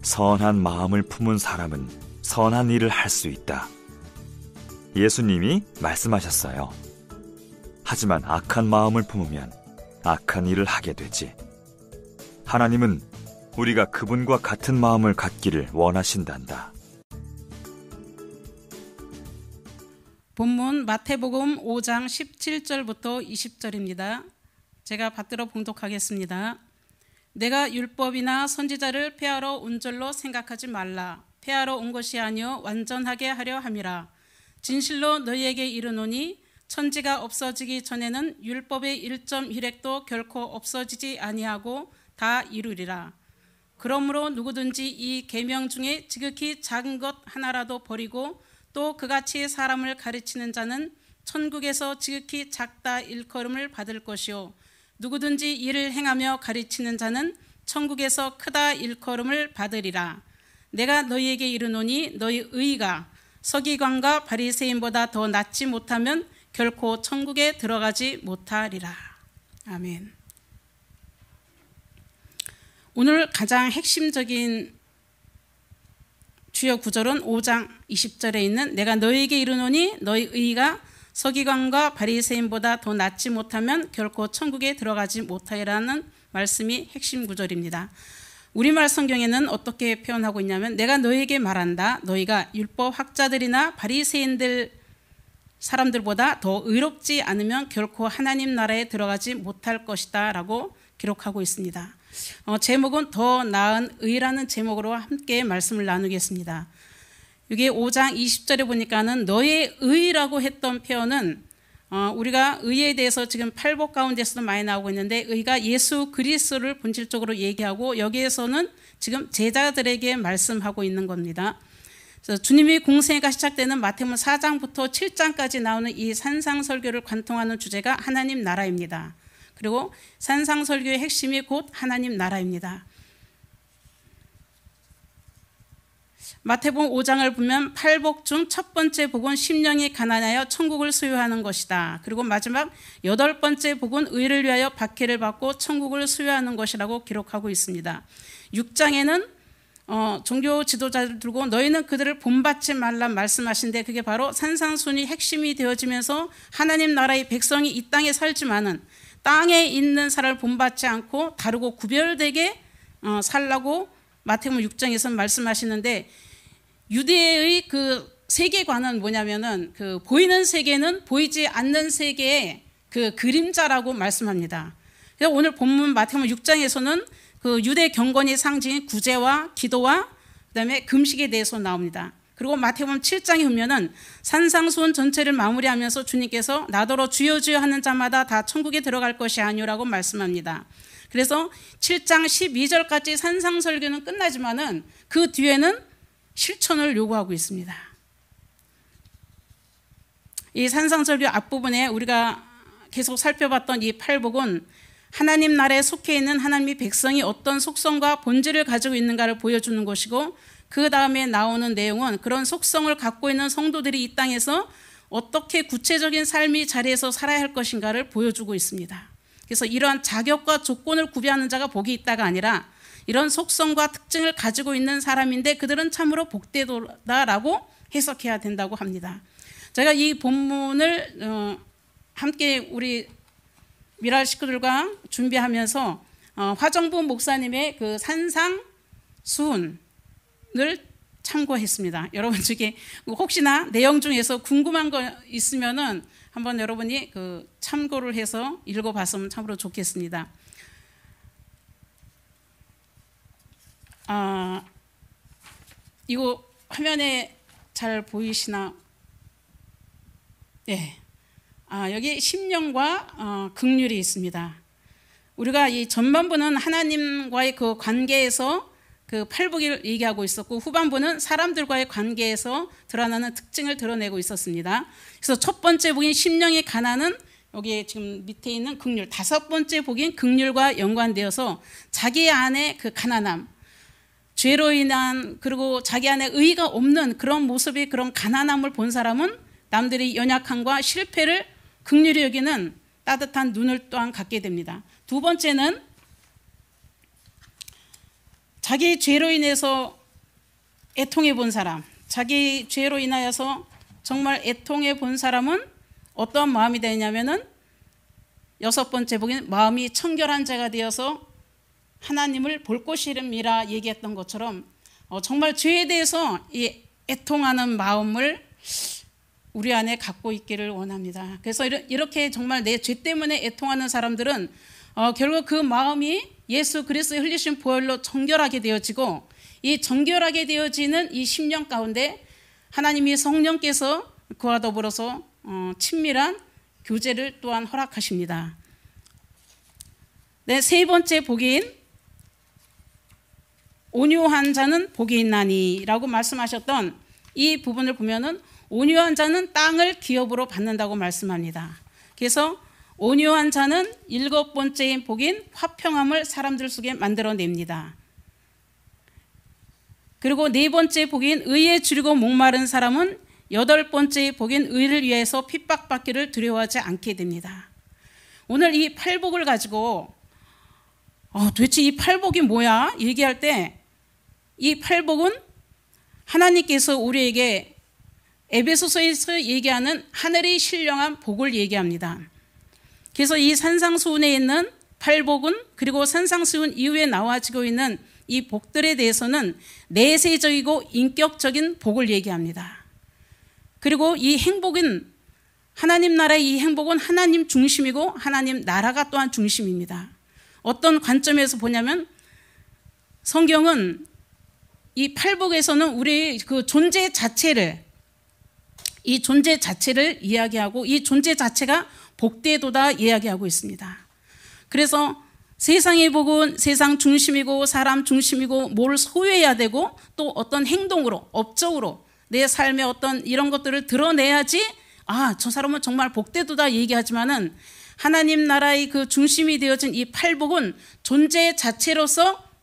Speaker 6: 선한 마음을 품은 사람은 선한 일을 할 수 있다. 예수님이 말씀하셨어요. 하지만 악한 마음을 품으면 악한 일을 하게 되지. 하나님은 우리가 그분과 같은 마음을 갖기를 원하신단다.
Speaker 7: 본문 마태복음 5장 17절부터 20절입니다. 제가 받들어 봉독하겠습니다. 내가 율법이나 선지자를 폐하러 온 줄로 생각하지 말라. 폐하러 온 것이 아니요 완전하게 하려 함이라. 진실로 너희에게 이르노니 천지가 없어지기 전에는 율법의 1.1획도 결코 없어지지 아니하고 다 이루리라. 그러므로 누구든지 이 계명 중에 지극히 작은 것 하나라도 버리고 또 그같이 사람을 가르치는 자는 천국에서 지극히 작다 일컬음을 받을 것이요 누구든지 이를 행하며 가르치는 자는 천국에서 크다 일컬음을 받으리라. 내가 너희에게 이르노니 너희 의가 서기관과 바리새인보다 더 낫지 못하면 결코 천국에 들어가지 못하리라. 아멘. 오늘 가장 핵심적인 주요 구절은 5장 20절에 있는 내가 너희에게 이르노니 너희 의가 서기관과 바리새인보다 더 낫지 못하면 결코 천국에 들어가지 못하리라는 말씀이 핵심 구절입니다. 우리말 성경에는 어떻게 표현하고 있냐면 내가 너희에게 말한다. 너희가 율법 학자들이나 바리새인들 사람들보다 더 의롭지 않으면 결코 하나님 나라에 들어가지 못할 것이다 라고 기록하고 있습니다. 제목은 더 나은 의라는 제목으로 함께 말씀을 나누겠습니다. 여기 5장 20절에 보니까는 너의 의라고 했던 표현은 우리가 의에 대해서 지금 팔복 가운데서도 많이 나오고 있는데 의가 예수 그리스도를 본질적으로 얘기하고 여기에서는 지금 제자들에게 말씀하고 있는 겁니다. 그래서 주님이 공생애가 시작되는 마태복음 4장부터 7장까지 나오는 이 산상설교를 관통하는 주제가 하나님 나라입니다. 그리고 산상설교의 핵심이 곧 하나님 나라입니다. 마태복음 5장을 보면 팔복 중 첫 번째 복은 심령이 가난하여 천국을 소유하는 것이다. 그리고 마지막 8번째 복은 의를 위하여 박해를 받고 천국을 소유하는 것이라고 기록하고 있습니다. 6장에는 종교 지도자들 두고 너희는 그들을 본받지 말라 말씀하신데 그게 바로 산상순이 핵심이 되어지면서 하나님 나라의 백성이 이 땅에 살지만은 땅에 있는 사람을 본받지 않고 다르고 구별되게 살라고 마태복음 6장에서 말씀하시는데 유대의 그 세계관은 뭐냐면은 그 보이는 세계는 보이지 않는 세계의 그 그림자라고 말씀합니다. 그래서 오늘 본문 마태복음 6장에서는 그 유대 경건의 상징인 구제와 기도와 그다음에 금식에 대해서 나옵니다. 그리고 마태복음 7장에 보면은 산상수훈 전체를 마무리하면서 주님께서 나더러 주여 주여 하는 자마다 다 천국에 들어갈 것이 아니오라고 말씀합니다. 그래서 7장 12절까지 산상설교는 끝나지만은 그 뒤에는 실천을 요구하고 있습니다. 이 산상설교 앞부분에 우리가 계속 살펴봤던 이 팔복은 하나님 나라에 속해 있는 하나님의 백성이 어떤 속성과 본질을 가지고 있는가를 보여주는 것이고 그 다음에 나오는 내용은 그런 속성을 갖고 있는 성도들이 이 땅에서 어떻게 구체적인 삶의 자리에서 살아야 할 것인가를 보여주고 있습니다. 그래서 이러한 자격과 조건을 구비하는 자가 복이 있다가 아니라 이런 속성과 특징을 가지고 있는 사람인데 그들은 참으로 복되도다라고 해석해야 된다고 합니다. 제가 이 본문을 함께 우리 미랄 식구들과 준비하면서 화정부 목사님의 그 산상수훈을 참고했습니다. 여러분 중에 혹시나 내용 중에서 궁금한 거 있으면은 한번 여러분이 그 참고를 해서 읽어봤으면 참으로 좋겠습니다. 이거 화면에 잘 보이시나? 네. 여기 심령과 긍휼이 있습니다. 우리가 이 전반부는 하나님과의 그 관계에서 그 팔복을 얘기하고 있었고 후반부는 사람들과의 관계에서 드러나는 특징을 드러내고 있었습니다. 그래서 첫 번째 복인 심령의 가난은 여기 지금 밑에 있는 긍휼, 다섯 번째 복인 긍휼과 연관되어서 자기 안에 그 가난함, 죄로 인한 그리고 자기 안에 의의가 없는 그런 모습이 그런 가난함을 본 사람은 남들의 연약함과 실패를 긍휼히 여기는 따뜻한 눈을 또한 갖게 됩니다. 두 번째는 자기 죄로 인해서 애통해 본 사람, 자기 죄로 인하여서 정말 애통해 본 사람은 어떠한 마음이 되냐면은 여섯 번째 복인 마음이 청결한 자가 되어서 하나님을 볼 것이름이라 얘기했던 것처럼 정말 죄에 대해서 이 애통하는 마음을 우리 안에 갖고 있기를 원합니다. 그래서 이렇게 정말 내 죄 때문에 애통하는 사람들은 결국 그 마음이 예수 그리스도의 흘리신 보혈로 정결하게 되어지고 이 정결하게 되어지는 이 심령 가운데 하나님이 성령께서 그와 더불어서 친밀한 교제를 또한 허락하십니다. 네, 세 번째 복인 온유한 자는 복이 있나니 라고 말씀하셨던 이 부분을 보면은 온유한 자는 땅을 기업으로 받는다고 말씀합니다. 그래서 온유한 자는 7번째인 복인 화평함을 사람들 속에 만들어냅니다. 그리고 4번째 복인 의에 줄이고 목마른 사람은 8번째 복인 의를 위해서 핍박받기를 두려워하지 않게 됩니다. 오늘 이 팔복을 가지고 도대체 이 팔복이 뭐야? 얘기할 때 이 팔복은 하나님께서 우리에게 에베소서에서 얘기하는 하늘의 신령한 복을 얘기합니다. 그래서 이 산상수훈에 있는 팔복은 그리고 산상수훈 이후에 나와지고 있는 이 복들에 대해서는 내세적이고 인격적인 복을 얘기합니다. 그리고 이 행복은 하나님 나라의 이 행복은 하나님 중심이고 하나님 나라가 또한 중심입니다. 어떤 관점에서 보냐면 성경은 이 팔복에서는 우리의 그 존재 자체를 이야기하고 이 존재 자체가 복되도다 이야기하고 있습니다. 그래서 세상의 복은 세상 중심이고 사람 중심이고 뭘 소유해야 되고 또 어떤 행동으로 업적으로 내 삶의 어떤 이런 것들을 드러내야지 저 사람은 정말 복되도다 얘기하지만은 하나님 나라의 그 중심이 되어진 이 팔복은 존재 자체로서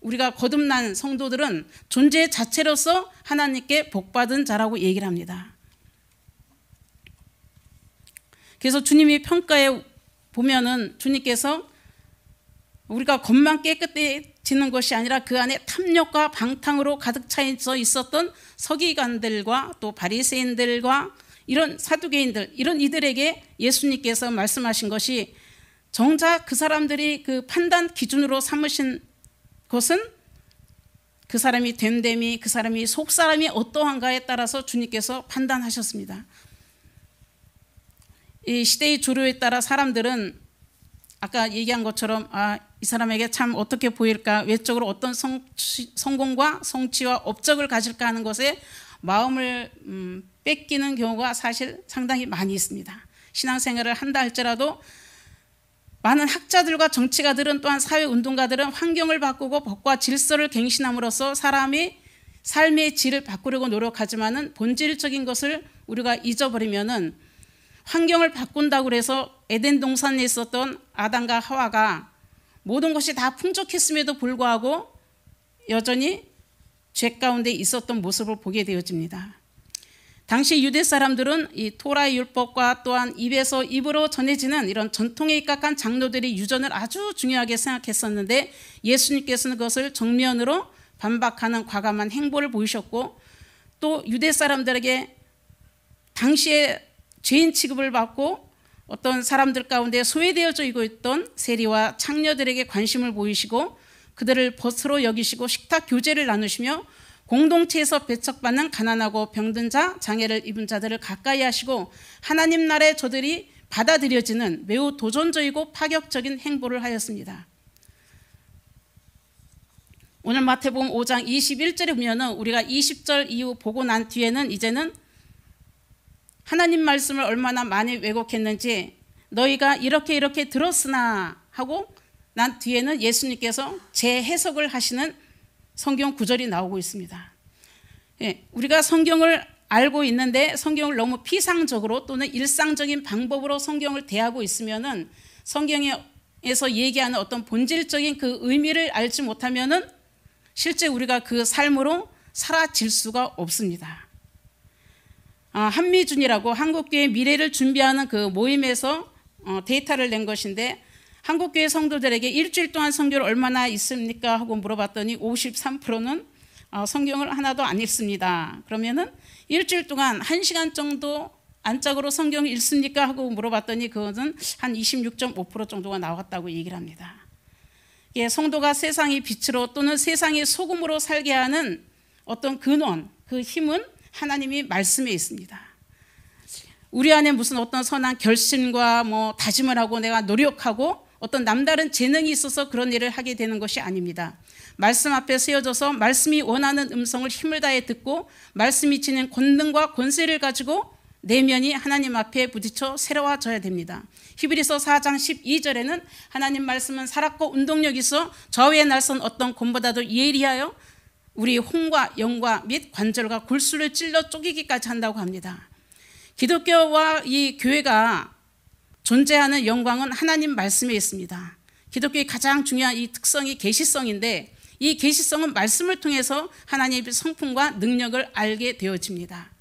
Speaker 7: 우리가 거듭난 성도들은 존재 자체로서 하나님께 복받은 자라고 얘기를 합니다. 그래서 주님이 평가에 보면은 주님께서 우리가 겉만 깨끗해지는 것이 아니라 그 안에 탐욕과 방탕으로 가득 차 있었던 서기관들과 또 바리새인들과 이런 사두개인들 이런 이들에게 예수님께서 말씀하신 것이 정작 그 사람들이 그 판단 기준으로 삼으신 것은 그 사람이 됨됨이 그 사람이 속사람이 어떠한가에 따라서 주님께서 판단하셨습니다. 이 시대의 조류에 따라 사람들은 아까 얘기한 것처럼 이 사람에게 참 어떻게 보일까 외적으로 어떤 성공과 성취와 업적을 가질까 하는 것에 마음을 뺏기는 경우가 사실 상당히 많이 있습니다. 신앙생활을 한다 할지라도 많은 학자들과 정치가들은 또한 사회운동가들은 환경을 바꾸고 법과 질서를 갱신함으로써 사람이 삶의 질을 바꾸려고 노력하지만은 본질적인 것을 우리가 잊어버리면은 환경을 바꾼다고 해서 에덴 동산에 있었던 아담과 하와가 모든 것이 다 풍족했음에도 불구하고 여전히 죄 가운데 있었던 모습을 보게 되어집니다. 당시 유대 사람들은 이 토라의 율법과 또한 입에서 입으로 전해지는 이런 전통에 입각한 장로들의 유전을 아주 중요하게 생각했었는데 예수님께서는 그것을 정면으로 반박하는 과감한 행보를 보이셨고 또 유대 사람들에게 당시에 죄인 취급을 받고 어떤 사람들 가운데 소외되어져 있던 세리와 창녀들에게 관심을 보이시고 그들을 벗으로 여기시고 식탁 교제를 나누시며 공동체에서 배척받는 가난하고 병든 자, 장애를 입은 자들을 가까이 하시고 하나님 나라의 저들이 받아들여지는 매우 도전적이고 파격적인 행보를 하였습니다. 오늘 마태복음 5장 21절에 보면은 우리가 20절 이후 보고 난 뒤에는 이제는 하나님 말씀을 얼마나 많이 왜곡했는지 너희가 이렇게 들었으나 하고 난 뒤에는 예수님께서 재해석을 하시는 성경 구절이 나오고 있습니다. 우리가 성경을 알고 있는데 성경을 너무 피상적으로 또는 일상적인 방법으로 성경을 대하고 있으면은 성경에서 얘기하는 어떤 본질적인 그 의미를 알지 못하면은 실제 우리가 그 삶으로 사라질 수가 없습니다. 한미준이라고 한국교회 미래를 준비하는 그 모임에서 데이터를 낸 것인데 한국교회 성도들에게 일주일 동안 성경을 얼마나 읽습니까? 하고 물어봤더니 53%는 성경을 하나도 안 읽습니다. 그러면은 일주일 동안 1시간 정도 안짝으로 성경을 읽습니까? 하고 물어봤더니 그것은 한 26.5% 정도가 나왔다고 얘기를 합니다. 성도가 세상의 빛으로 또는 세상의 소금으로 살게 하는 어떤 근원, 그 힘은 하나님이 말씀에 있습니다. 우리 안에 무슨 어떤 선한 결심과 다짐을 하고 내가 노력하고 어떤 남다른 재능이 있어서 그런 일을 하게 되는 것이 아닙니다. 말씀 앞에 세워져서 말씀이 원하는 음성을 힘을 다해 듣고 말씀이 지닌 권능과 권세를 가지고 내면이 하나님 앞에 부딪혀 새로워져야 됩니다. 히브리서 4장 12절에는 하나님 말씀은 살았고 운동력 있어 좌우에 날선 어떤 곰보다도 예리하여 우리 혼과 영과 및 관절과 골수를 찔러 쪼개기까지 한다고 합니다. 기독교와 이 교회가 존재하는 영광은 하나님 말씀에 있습니다. 기독교의 가장 중요한 이 특성이 계시성인데 이 계시성은 말씀을 통해서 하나님의 성품과 능력을 알게 되어집니다.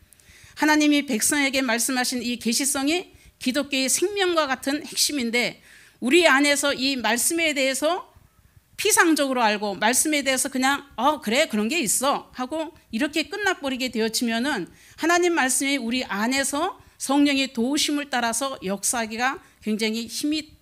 Speaker 7: 하나님이 백성에게 말씀하신 이 계시성이 기독교의 생명과 같은 핵심인데 우리 안에서 이 말씀에 대해서 피상적으로 알고 말씀에 대해서 그냥 그래 그런 게 있어 하고 이렇게 끝나버리게 되어지면은 하나님 말씀이 우리 안에서 성령의 도우심을 따라서 역사하기가 굉장히 힘이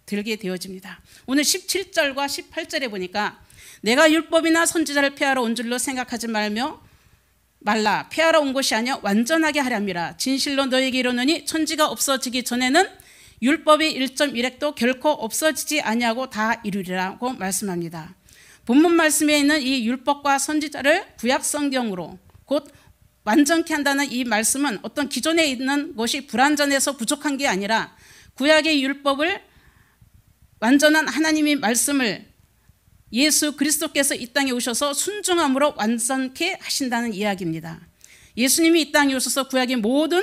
Speaker 7: 들게 되어집니다. 오늘 17절과 18절에 보니까 내가 율법이나 선지자를 폐하러 온 줄로 생각하지 말라. 폐하러 온 것이 아니라 완전하게 하렵니다. 진실로 너에게 이르노니 천지가 없어지기 전에는 율법의 1.1획도 결코 없어지지 아니하고 다 이루리라고 말씀합니다. 본문 말씀에 있는 이 율법과 선지자를 구약 성경으로 곧 완전케 한다는 이 말씀은 어떤 기존에 있는 것이 불완전해서 부족한 게 아니라 구약의 율법을 완전한 하나님의 말씀을 예수 그리스도께서 이 땅에 오셔서 순종함으로 완전케 하신다는 이야기입니다. 예수님이 이 땅에 오셔서 구약의 모든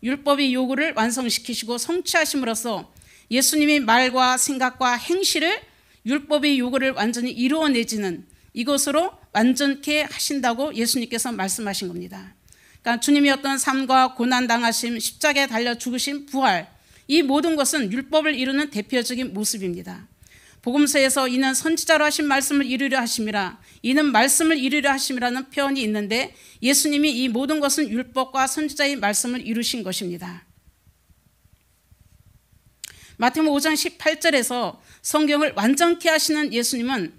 Speaker 7: 율법의 요구를 완성시키시고 성취하심으로써 예수님의 말과 생각과 행실을 율법의 요구를 완전히 이루어내지는 이것으로 완전케 하신다고 예수님께서 말씀하신 겁니다. 그러니까 주님이 어떤 삶과 고난당하심, 십자가에 달려 죽으심, 부활 이 모든 것은 율법을 이루는 대표적인 모습입니다. 복음서에서 이는 선지자로 하신 말씀을 이루려 하심이라 이는 말씀을 이루려 하심이라는 표현이 있는데 예수님이 이 모든 것은 율법과 선지자의 말씀을 이루신 것입니다. 마태복음 5장 18절에서 성경을 완전케 하시는 예수님은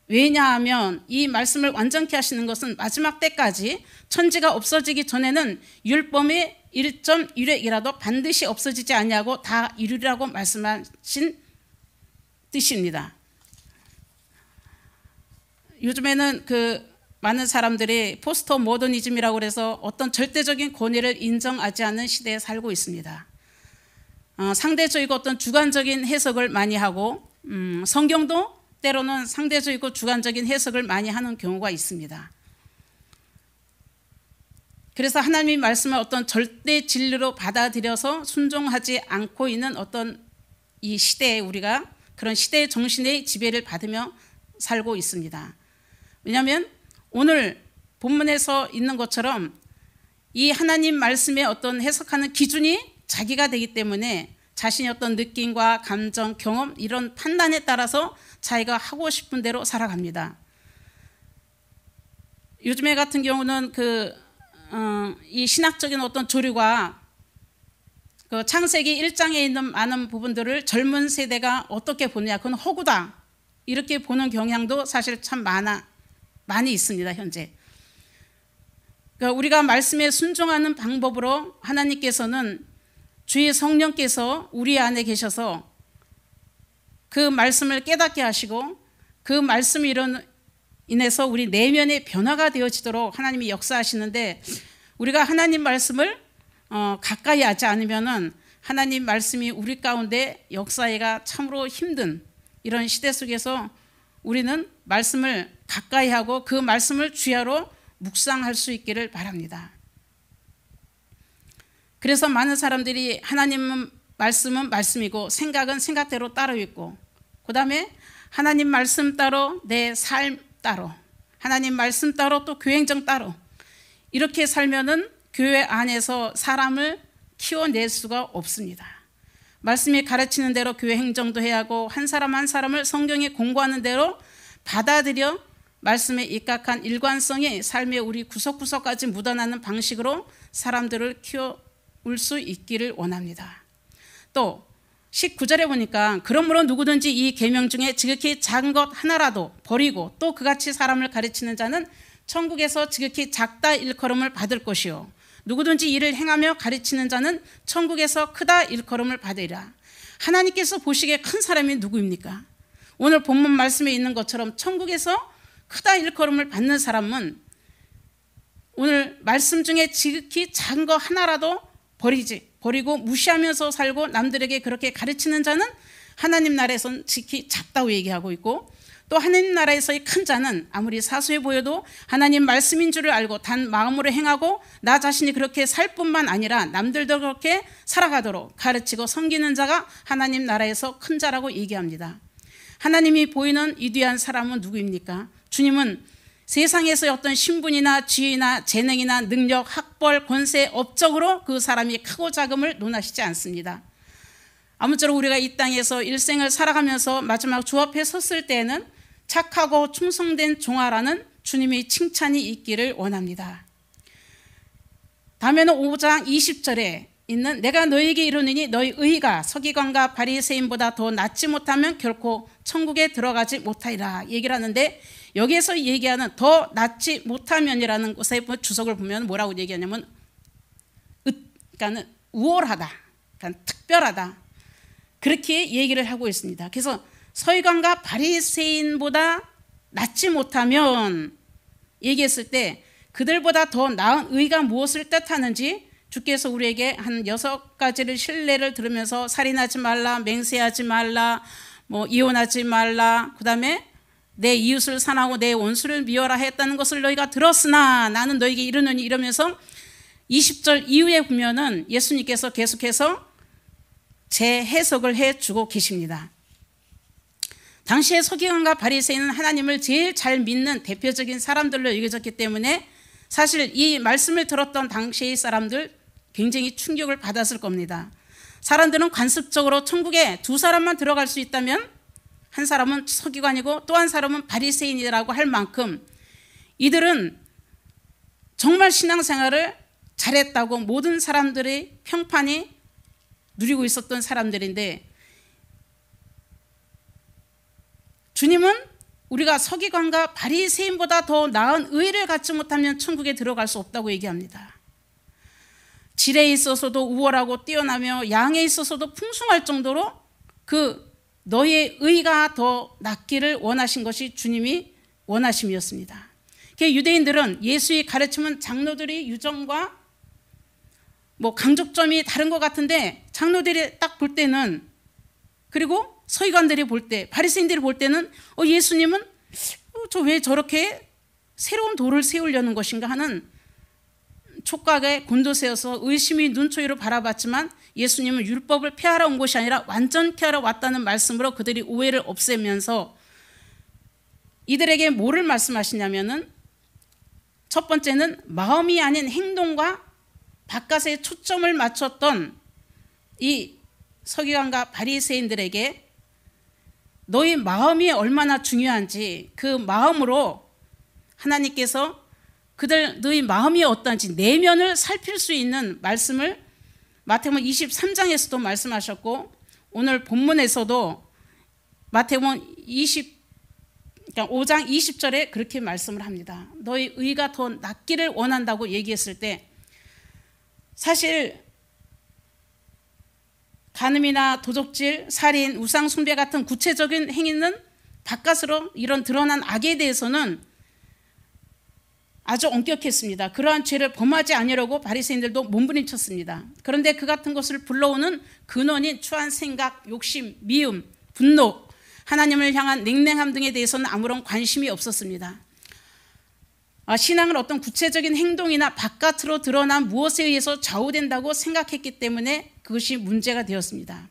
Speaker 7: 왜냐하면 이 말씀을 완전케 하시는 것은 마지막 때까지 천지가 없어지기 전에는 율법의 1.1획이라도 반드시 없어지지 아니하고 다 이루리라고 말씀하신 뜻입니다. 요즘에는 많은 사람들이 포스트 모더니즘이라고 해서 어떤 절대적인 권위를 인정하지 않는 시대에 살고 있습니다. 상대적이고 어떤 주관적인 해석을 많이 하고 성경도 때로는 상대적이고 주관적인 해석을 많이 하는 경우가 있습니다. 그래서 하나님의 말씀을 어떤 절대 진리로 받아들여서 순종하지 않고 있는 어떤 이 시대에 우리가 그런 시대의 정신의 지배를 받으며 살고 있습니다. 왜냐하면 오늘 본문에서 있는 것처럼 이 하나님 말씀의 어떤 해석하는 기준이 자기가 되기 때문에 자신의 어떤 느낌과 감정, 경험 이런 판단에 따라서 자기가 하고 싶은 대로 살아갑니다. 요즘에 같은 경우는 이 신학적인 어떤 조류가 창세기 1장에 있는 많은 부분들을 젊은 세대가 어떻게 보느냐 그건 허구다 이렇게 보는 경향도 사실 참 많이 있습니다. 현재 그러니까 우리가 말씀에 순종하는 방법으로 하나님께서는 주의 성령께서 우리 안에 계셔서 그 말씀을 깨닫게 하시고 그 말씀으로 인해서 우리 내면의 변화가 되어지도록 하나님이 역사하시는데 우리가 하나님 말씀을 가까이 하지 않으면은 하나님 말씀이 우리 가운데 역사하기가 참으로 힘든 이런 시대 속에서 우리는 말씀을 가까이 하고 그 말씀을 주야로 묵상할 수 있기를 바랍니다. 그래서 많은 사람들이 하나님 말씀은 말씀이고 생각은 생각대로 따로 있고 그 다음에 하나님 말씀 따로 내 삶 따로 하나님 말씀 따로 또 교회 행정 따로 이렇게 살면은 교회 안에서 사람을 키워낼 수가 없습니다. 말씀이 가르치는 대로 교회 행정도 해야 하고 한 사람 한 사람을 성경에 공부하는 대로 받아들여 말씀에 입각한 일관성이 삶의 우리 구석구석까지 묻어나는 방식으로 사람들을 키워올 수 있기를 원합니다. 또 19절에 보니까 그러므로 누구든지 이 계명 중에 지극히 작은 것 하나라도 버리고 또 그같이 사람을 가르치는 자는 천국에서 지극히 작다 일컬음을 받을 것이요 누구든지 이를 행하며 가르치는 자는 천국에서 크다 일컬음을 받으리라. 하나님께서 보시기에 큰 사람이 누구입니까? 오늘 본문 말씀에 있는 것처럼 천국에서 크다 일컬음을 받는 사람은 오늘 말씀 중에 지극히 작은 거 하나라도 버리고 무시하면서 살고 남들에게 그렇게 가르치는 자는 하나님 나라에서는 지키 작다고 얘기하고 있고, 또 하나님 나라에서의 큰 자는 아무리 사소해 보여도 하나님 말씀인 줄을 알고 단 마음으로 행하고 나 자신이 그렇게 살 뿐만 아니라 남들도 그렇게 살아가도록 가르치고 섬기는 자가 하나님 나라에서 큰 자라고 얘기합니다. 하나님이 보이는 위대한 사람은 누구입니까? 주님은 세상에서의 어떤 신분이나 지위나 재능이나 능력, 학벌, 권세, 업적으로 그 사람이 크고 작음을 논하시지 않습니다. 아무쪼록 우리가 이 땅에서 일생을 살아가면서 마지막 주 앞에 섰을 때에는 착하고 충성된 종아라는 주님의 칭찬이 있기를 원합니다. 다음에는 5장 20절에 있는 내가 너희에게 이르노니 너희 의가 서기관과 바리새인보다 더 낫지 못하면 결코 천국에 들어가지 못하리라 얘기를 하는데, 여기에서 얘기하는 더 낫지 못하면이라는 곳에 주석을 보면 뭐라고 얘기하냐면 그러니까 우월하다, 그러니까 특별하다, 그렇게 얘기를 하고 있습니다. 그래서 서기관과 바리새인보다 낫지 못하면 얘기했을 때 그들보다 더 나은 의가 무엇을 뜻하는지 주께서 우리에게 한 6가지를 신뢰를 들으면서 살인하지 말라, 맹세하지 말라, 이혼하지 말라, 그 다음에 내 이웃을 사랑하고 내 원수를 미워라 했다는 것을 너희가 들었으나 나는 너희에게 이르노니, 이러면서 20절 이후에 보면은 예수님께서 계속해서 재해석을 해주고 계십니다. 당시에 서기관과 바리새인은 하나님을 제일 잘 믿는 대표적인 사람들로 여겨졌기 때문에 사실 이 말씀을 들었던 당시의 사람들 굉장히 충격을 받았을 겁니다. 사람들은 관습적으로 천국에 2사람만 들어갈 수 있다면 한 사람은 서기관이고 또 한 사람은 바리새인이라고 할 만큼 이들은 정말 신앙생활을 잘했다고 모든 사람들의 평판이 누리고 있었던 사람들인데, 주님은 우리가 서기관과 바리새인보다 더 나은 의를 갖지 못하면 천국에 들어갈 수 없다고 얘기합니다. 질에 있어서도 우월하고 뛰어나며 양에 있어서도 풍성할 정도로 그 너희의 의가 더 낫기를 원하신 것이 주님이 원하심이었습니다. 유대인들은 예수의 가르침은 장로들이 유정과 강조점이 다른 것 같은데, 장로들이 딱 볼 때는, 그리고 서기관들이 볼 때, 바리새인들이 볼 때는 예수님은 저 왜 저렇게 새로운 도를 세우려는 것인가 하는 촉각에 곤두세워서 의심이 눈초리로 바라봤지만, 예수님은 율법을 폐하러 온 것이 아니라 완전케 하러 왔다는 말씀으로 그들이 오해를 없애면서 이들에게 뭐를 말씀하시냐면은, 첫 번째는 마음이 아닌 행동과 바깥에 초점을 맞췄던 이 서기관과 바리새인들에게 너희 마음이 얼마나 중요한지, 그 마음으로 하나님께서 너희 마음이 어떤지 내면을 살필 수 있는 말씀을 마태복음 23장에서도 말씀하셨고, 오늘 본문에서도 마태복음 5장 20절에 그렇게 말씀을 합니다. 너희 의가 더 낫기를 원한다고 얘기했을 때, 사실 간음이나 도적질, 살인, 우상 숭배 같은 구체적인 행위는 바깥으로 이런 드러난 악에 대해서는 아주 엄격했습니다. 그러한 죄를 범하지 아니려고 바리새인들도 몸부림쳤습니다. 그런데 그 같은 것을 불러오는 근원인 추한 생각, 욕심, 미움, 분노, 하나님을 향한 냉랭함 등에 대해서는 아무런 관심이 없었습니다. 신앙은 어떤 구체적인 행동이나 바깥으로 드러난 무엇에 의해서 좌우된다고 생각했기 때문에 그것이 문제가 되었습니다.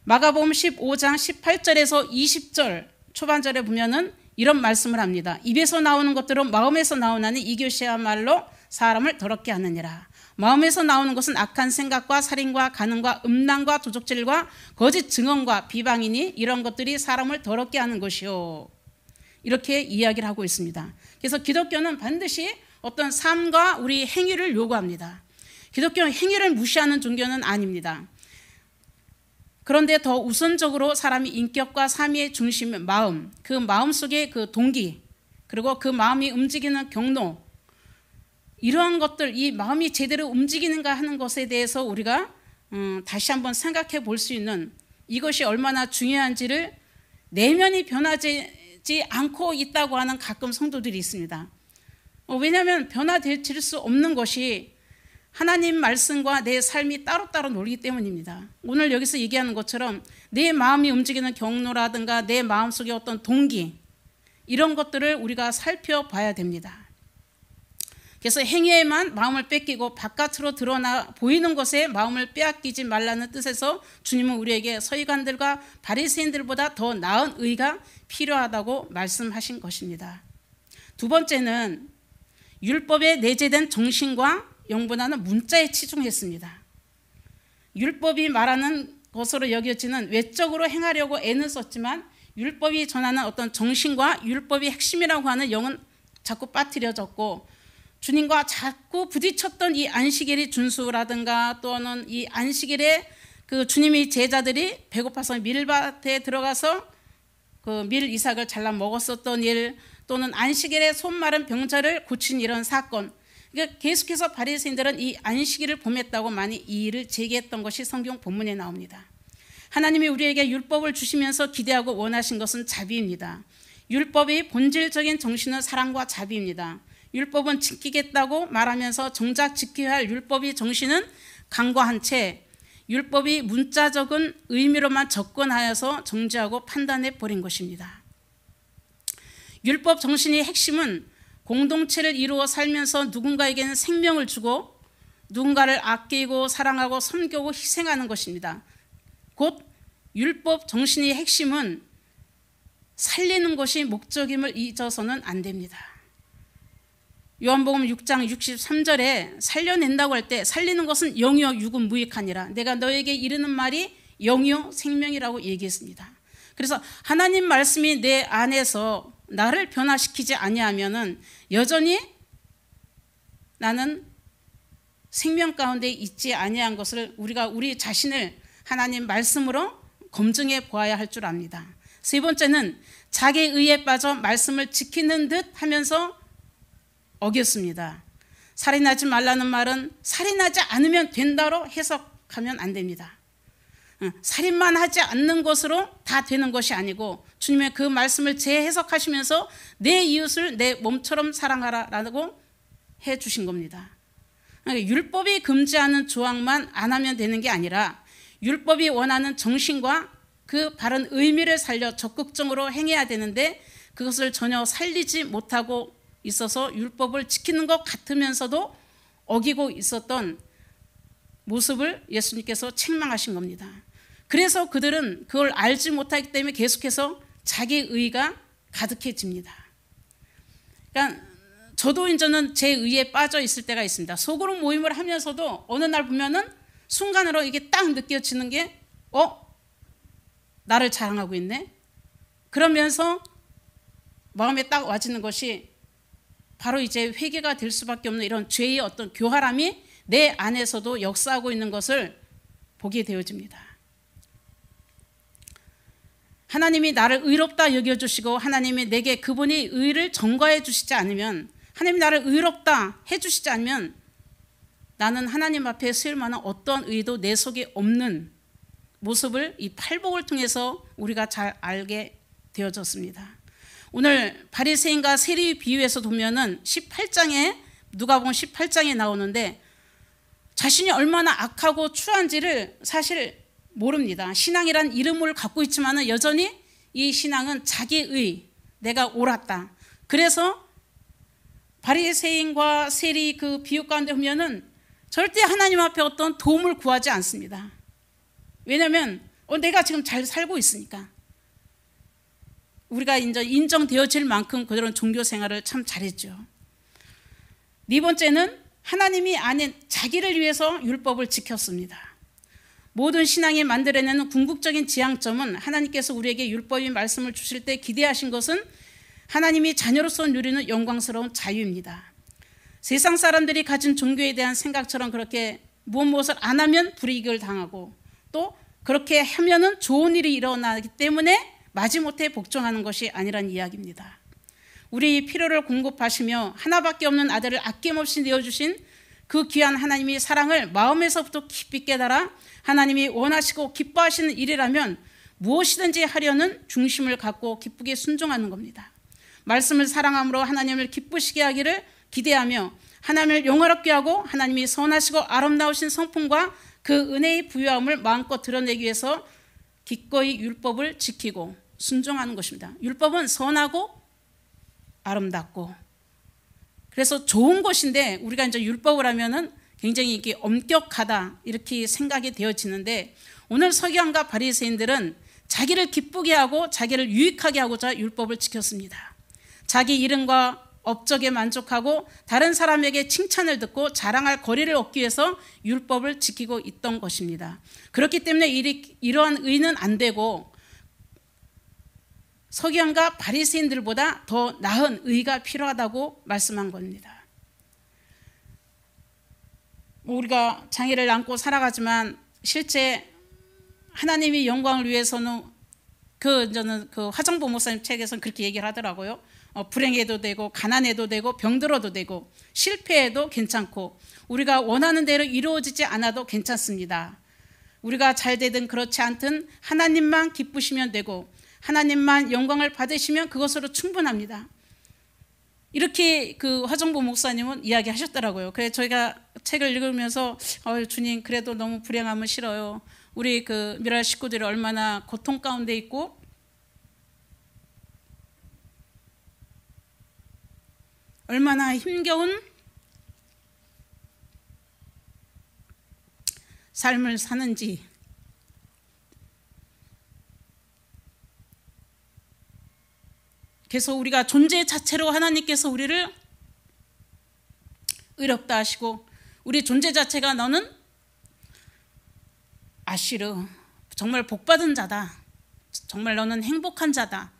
Speaker 7: 마가복음 15장 18절에서 20절 초반절에 보면은 이런 말씀을 합니다. 입에서 나오는 것들은 마음에서 나오나니 이것이야말로 사람을 더럽게 하느니라. 마음에서 나오는 것은 악한 생각과 살인과 간음과 음란과 도적질과 거짓 증언과 비방이니 이런 것들이 사람을 더럽게 하는 것이요. 이렇게 이야기를 하고 있습니다. 그래서 기독교는 반드시 어떤 삶과 우리 행위를 요구합니다. 기독교는 행위를 무시하는 종교는 아닙니다. 그런데 더 우선적으로 사람이 인격과 삶의 중심의 마음, 그 마음 속의 그 동기, 그리고 그 마음이 움직이는 경로, 이러한 것들, 이 마음이 제대로 움직이는가 하는 것에 대해서 우리가 다시 한번 생각해 볼 수 있는, 이것이 얼마나 중요한지를 내면이 변하지 않고 있다고 하는 가끔 성도들이 있습니다. 왜냐하면 변화될 수 없는 것이 하나님 말씀과 내 삶이 따로따로 놀기 때문입니다. 오늘 여기서 얘기하는 것처럼 내 마음이 움직이는 경로라든가 내 마음속의 어떤 동기, 이런 것들을 우리가 살펴봐야 됩니다. 그래서 행위에만 마음을 뺏기고 바깥으로 드러나 보이는 것에 마음을 빼앗기지 말라는 뜻에서 주님은 우리에게 서기관들과 바리새인들보다 더 나은 의가 필요하다고 말씀하신 것입니다. 두 번째는 율법에 내재된 정신과 영분하는 문자에 치중했습니다. 율법이 말하는 것으로 여겨지는 외적으로 행하려고 애는 썼지만 율법이 전하는 어떤 정신과 율법이 핵심이라고 하는 영은 자꾸 빠뜨려졌고, 주님과 자꾸 부딪혔던 이 안식일의 준수라든가 또는 이 안식일에 그 주님의 제자들이 배고파서 밀밭에 들어가서 그 밀 이삭을 잘라 먹었었던 일, 또는 안식일에 손 마른 병자를 고친 이런 사건, 그러니까 계속해서 바리새인들은 이 안식일을 범했다고 많이 이의를 제기했던 것이 성경 본문에 나옵니다. 하나님이 우리에게 율법을 주시면서 기대하고 원하신 것은 자비입니다. 율법의 본질적인 정신은 사랑과 자비입니다. 율법은 지키겠다고 말하면서 정작 지켜야 할 율법의 정신은 간과한 채 율법이 문자적인 의미로만 접근하여서 정죄하고 판단해 버린 것입니다. 율법 정신의 핵심은 공동체를 이루어 살면서 누군가에게는 생명을 주고 누군가를 아끼고 사랑하고 섬기고 희생하는 것입니다. 곧 율법 정신의 핵심은 살리는 것이 목적임을 잊어서는 안 됩니다. 요한복음 6장 63절에 살려낸다고 할 때 살리는 것은 영이요 육은 무익하니라. 내가 너에게 이르는 말이 영이요 생명이라고 얘기했습니다. 그래서 하나님 말씀이 내 안에서 나를 변화시키지 아니하면은 여전히 나는 생명 가운데 있지 아니한 것을 우리가 우리 자신을 하나님 말씀으로 검증해 보아야 할 줄 압니다. 세 번째는 자기의 의에 빠져 말씀을 지키는 듯 하면서 어겼습니다. 살인하지 말라는 말은 살인하지 않으면 된다로 해석하면 안 됩니다. 살인만 하지 않는 것으로 다 되는 것이 아니고 주님의 그 말씀을 재해석하시면서 내 이웃을 내 몸처럼 사랑하라라고 해주신 겁니다. 그러니까 율법이 금지하는 조항만 안 하면 되는 게 아니라 율법이 원하는 정신과 그 바른 의미를 살려 적극적으로 행해야 되는데 그것을 전혀 살리지 못하고 있어서 율법을 지키는 것 같으면서도 어기고 있었던 모습을 예수님께서 책망하신 겁니다. 그래서 그들은 그걸 알지 못하기 때문에 계속해서 자기 의가 가득해집니다. 그러니까 저도 이제는 제 의에 빠져 있을 때가 있습니다. 소그룹 모임을 하면서도 어느 날 보면은 순간으로 이게 딱 느껴지는 게 나를 자랑하고 있네. 그러면서 마음에 딱 와지는 것이 바로 이제 회개가 될 수밖에 없는 이런 죄의 어떤 교활함이 내 안에서도 역사하고 있는 것을 보게 되어집니다. 하나님이 나를 의롭다 여겨주시고 하나님이 내게 그분이 의를 전가해 주시지 않으면, 하나님이 나를 의롭다 해주시지 않으면 나는 하나님 앞에 세울 만한 어떤 의도 내 속에 없는 모습을 이 팔복을 통해서 우리가 잘 알게 되어졌습니다. 오늘 바리새인과 세리 비유에서 보면은 18장에 누가복음 18장에 나오는데 자신이 얼마나 악하고 추한지를 사실 모릅니다. 신앙이란 이름을 갖고 있지만은 여전히 이 신앙은 자기의, 내가 옳았다. 그래서 바리새인과 세리 그 비유 가운데 보면은 절대 하나님 앞에 어떤 도움을 구하지 않습니다. 왜냐하면 내가 지금 잘 살고 있으니까. 우리가 이제 인정되어질 만큼 그들은 종교 생활을 참 잘했죠. 네 번째는 하나님이 아닌 자기를 위해서 율법을 지켰습니다. 모든 신앙이 만들어내는 궁극적인 지향점은 하나님께서 우리에게 율법의 말씀을 주실 때 기대하신 것은 하나님이 자녀로서 누리는 영광스러운 자유입니다. 세상 사람들이 가진 종교에 대한 생각처럼 그렇게 무엇을 안 하면 불이익을 당하고 또 그렇게 하면은 좋은 일이 일어나기 때문에 마지못해 복종하는 것이 아니란 이야기입니다. 우리 필요를 공급하시며 하나밖에 없는 아들을 아낌없이 내어주신 그 귀한 하나님의 사랑을 마음에서부터 깊이 깨달아 하나님이 원하시고 기뻐하시는 일이라면 무엇이든지 하려는 중심을 갖고 기쁘게 순종하는 겁니다. 말씀을 사랑함으로 하나님을 기쁘시게 하기를 기대하며 하나님을 영화롭게 하고 하나님이 선하시고 아름다우신 성품과 그 은혜의 부유함을 마음껏 드러내기 위해서 기꺼이 율법을 지키고 순종하는 것입니다. 율법은 선하고 아름답고 그래서 좋은 것인데 우리가 이제 율법을 하면은 굉장히 이게 엄격하다 이렇게 생각이 되어지는데 오늘 서기관과 바리새인들은 자기를 기쁘게 하고 자기를 유익하게 하고자 율법을 지켰습니다. 자기 이름과 업적에 만족하고 다른 사람에게 칭찬을 듣고 자랑할 거리를 얻기 위해서 율법을 지키고 있던 것입니다. 그렇기 때문에 이러한 의는 안 되고 서기관과 바리새인들보다 더 나은 의가 필요하다고 말씀한 겁니다. 우리가 장애를 안고 살아가지만 실제 하나님의 영광을 위해서는 저는 그 화정보 목사님 책에서는 그렇게 얘기를 하더라고요. 불행해도 되고 가난해도 되고 병들어도 되고 실패해도 괜찮고 우리가 원하는 대로 이루어지지 않아도 괜찮습니다. 우리가 잘 되든 그렇지 않든 하나님만 기쁘시면 되고 하나님만 영광을 받으시면 그것으로 충분합니다. 이렇게 그 화정보 목사님은 이야기하셨더라고요. 그래서 저희가 책을 읽으면서 주님 그래도 너무 불행하면 싫어요. 우리 그 미랄 식구들이 얼마나 고통 가운데 있고 얼마나 힘겨운 삶을 사는지 그래서 우리가 존재 자체로 하나님께서 우리를 의롭다 하시고 우리 존재 자체가 너는 아시르 정말 복받은 자다. 정말 너는 행복한 자다.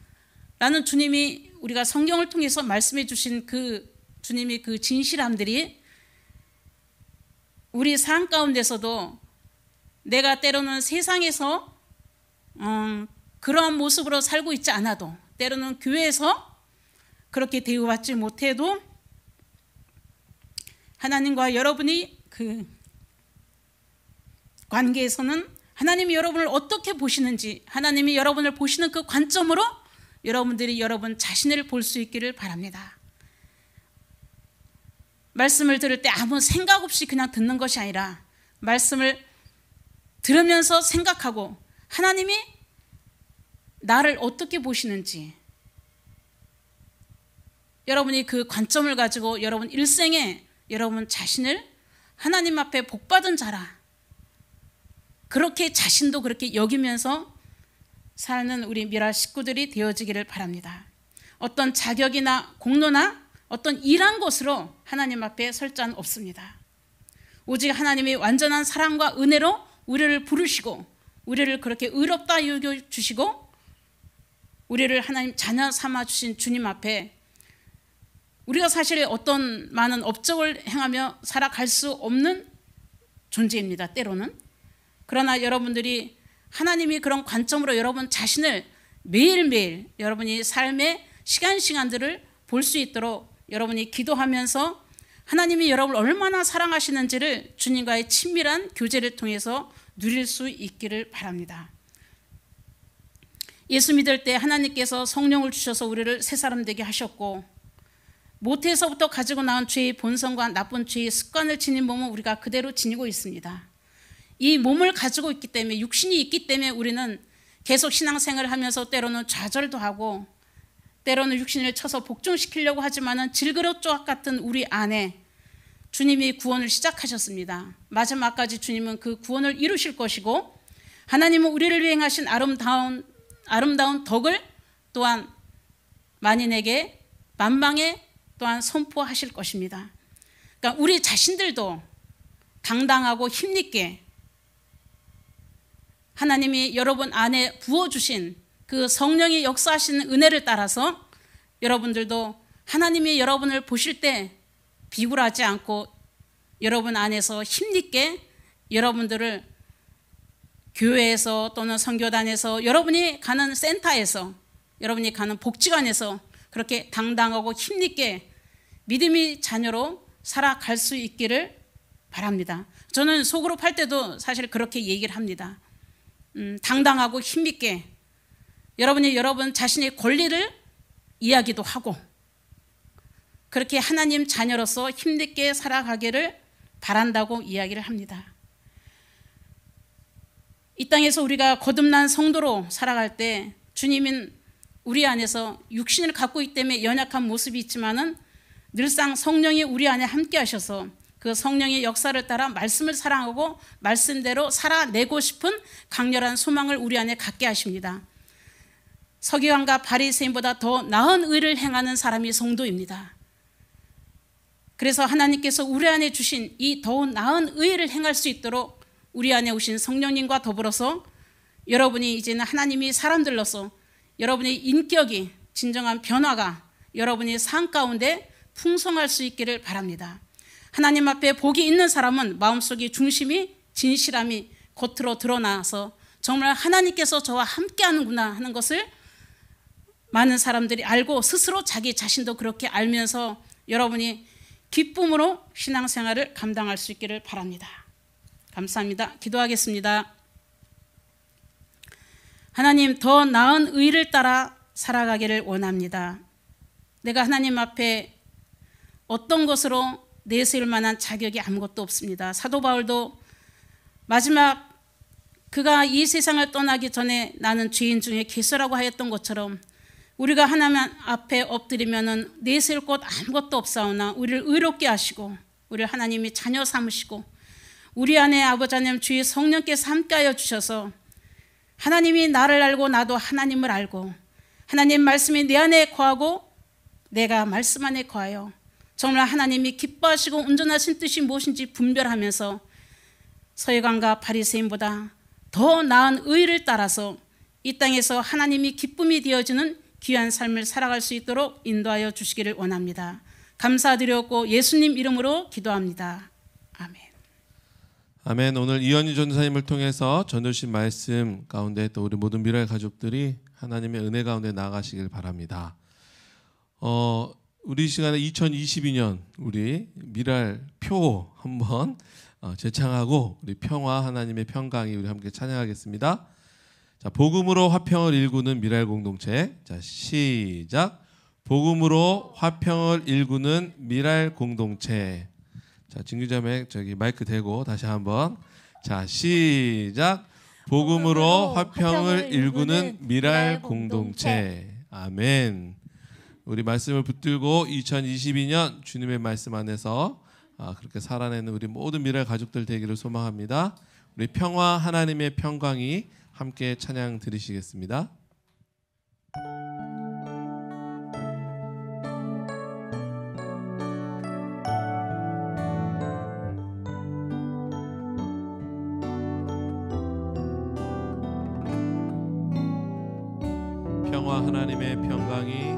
Speaker 7: 라는 주님이 우리가 성경을 통해서 말씀해 주신 그 주님의 그 진실함들이 우리 삶 가운데서도 내가 때로는 세상에서 그러한 모습으로 살고 있지 않아도 때로는 교회에서 그렇게 대우받지 못해도 하나님과 여러분이 그 관계에서는 하나님이 여러분을 어떻게 보시는지 하나님이 여러분을 보시는 그 관점으로 여러분들이 여러분 자신을 볼 수 있기를 바랍니다. 말씀을 들을 때 아무 생각 없이 그냥 듣는 것이 아니라 말씀을 들으면서 생각하고 하나님이 나를 어떻게 보시는지 여러분이 그 관점을 가지고 여러분 일생에 여러분 자신을 하나님 앞에 복받은 자라 그렇게 자신도 그렇게 여기면서 사는 우리 미랄 식구들이 되어지기를 바랍니다. 어떤 자격이나 공로나 어떤 일한 것으로 하나님 앞에 설 자는 없습니다. 오직 하나님의 완전한 사랑과 은혜로 우리를 부르시고 우리를 그렇게 의롭다 여겨주시고 우리를 하나님 자녀 삼아주신 주님 앞에 우리가 사실 어떤 많은 업적을 행하며 살아갈 수 없는 존재입니다. 때로는. 그러나 여러분들이 하나님이 그런 관점으로 여러분 자신을 매일매일 여러분이 삶의 시간들을 볼 수 있도록 여러분이 기도하면서 하나님이 여러분을 얼마나 사랑하시는지를 주님과의 친밀한 교제를 통해서 누릴 수 있기를 바랍니다. 예수 믿을 때 하나님께서 성령을 주셔서 우리를 새 사람 되게 하셨고 모태에서부터 가지고 나온 죄의 본성과 나쁜 죄의 습관을 지닌 몸은 우리가 그대로 지니고 있습니다. 이 몸을 가지고 있기 때문에 육신이 있기 때문에 우리는 계속 신앙생활을 하면서 때로는 좌절도 하고 때로는 육신을 쳐서 복종시키려고 하지만은 질그릇조각 같은 우리 안에 주님이 구원을 시작하셨습니다. 마지막까지 주님은 그 구원을 이루실 것이고 하나님은 우리를 위해 하신 아름다운 덕을 또한 만인에게 만방에 또한 선포하실 것입니다. 그러니까 우리 자신들도 당당하고 힘있게 하나님이 여러분 안에 부어주신 그 성령이 역사하시는 은혜를 따라서 여러분들도 하나님이 여러분을 보실 때 비굴하지 않고 여러분 안에서 힘있게 여러분들을 교회에서 또는 선교단에서 여러분이 가는 센터에서 여러분이 가는 복지관에서 그렇게 당당하고 힘있게 믿음의 자녀로 살아갈 수 있기를 바랍니다. 저는 소그룹 할 때도 사실 그렇게 얘기를 합니다. 당당하고 힘있게 여러분이 여러분 자신의 권리를 이야기도 하고 그렇게 하나님 자녀로서 힘있게 살아가기를 바란다고 이야기를 합니다. 이 땅에서 우리가 거듭난 성도로 살아갈 때 주님은 우리 안에서 육신을 갖고 있기 때문에 연약한 모습이 있지만은 늘상 성령이 우리 안에 함께 하셔서 그 성령의 역사를 따라 말씀을 사랑하고 말씀대로 살아내고 싶은 강렬한 소망을 우리 안에 갖게 하십니다. 서기관과 바리새인보다 더 나은 의를 행하는 사람이 성도입니다. 그래서 하나님께서 우리 안에 주신 이 더 나은 의를 행할 수 있도록 우리 안에 오신 성령님과 더불어서 여러분이 이제는 하나님이 사람들로서 여러분의 인격이 진정한 변화가 여러분의 삶 가운데 풍성할 수 있기를 바랍니다. 하나님 앞에 복이 있는 사람은 마음속의 중심이 진실함이 겉으로 드러나서 정말 하나님께서 저와 함께하는구나 하는 것을 많은 사람들이 알고 스스로 자기 자신도 그렇게 알면서 여러분이 기쁨으로 신앙생활을 감당할 수 있기를 바랍니다. 감사합니다. 기도하겠습니다. 하나님, 더 나은 의를 따라 살아가기를 원합니다. 내가 하나님 앞에 어떤 것으로 내세울 만한 자격이 아무것도 없습니다. 사도 바울도 마지막 그가 이 세상을 떠나기 전에 나는 죄인 중에 괴수라고 하였던 것처럼 우리가 하나님 앞에 엎드리면은 내세울 것 아무것도 없사오나 우리를 의롭게 하시고 우리를 하나님이 자녀 삼으시고 우리 안에 아버지 하나님 주의 성령께서 함께하여 주셔서 하나님이 나를 알고 나도 하나님을 알고 하나님 말씀이 내 안에 거하고 내가 말씀 안에 거하여 정말 하나님이 기뻐하시고 온전하신 뜻이 무엇인지 분별하면서 서기관과 바리새인보다 더 나은 의를 따라서 이 땅에서 하나님이 기쁨이 되어지는 귀한 삶을 살아갈 수 있도록 인도하여 주시기를 원합니다. 감사드렸고 예수님 이름으로 기도합니다. 아멘.
Speaker 5: 아멘. 오늘 이현희 전사님을 통해서 전해주신 말씀 가운데 또 우리 모든 미랄 가족들이 하나님의 은혜 가운데 나아가시길 바랍니다. 우리 시간에 2022년 우리 미랄 표 한번 재창하고 우리 평화 하나님의 평강이 우리 함께 찬양하겠습니다. 자, 복음으로 화평을 일구는 미랄 공동체. 자, 시작. 복음으로 화평을 일구는 미랄 공동체. 자, 진규자매 저기 마이크 대고 다시 한번. 자, 시작. 복음으로 화평을 일구는 미랄 공동체. 아멘. 우리 말씀을 붙들고 2022년 주님의 말씀 안에서 그렇게 살아내는 우리 모든 미랄 가족들 되기를 소망합니다. 우리 평화 하나님의 평강이 함께 찬양 드리시겠습니다. 평화 하나님의 평강이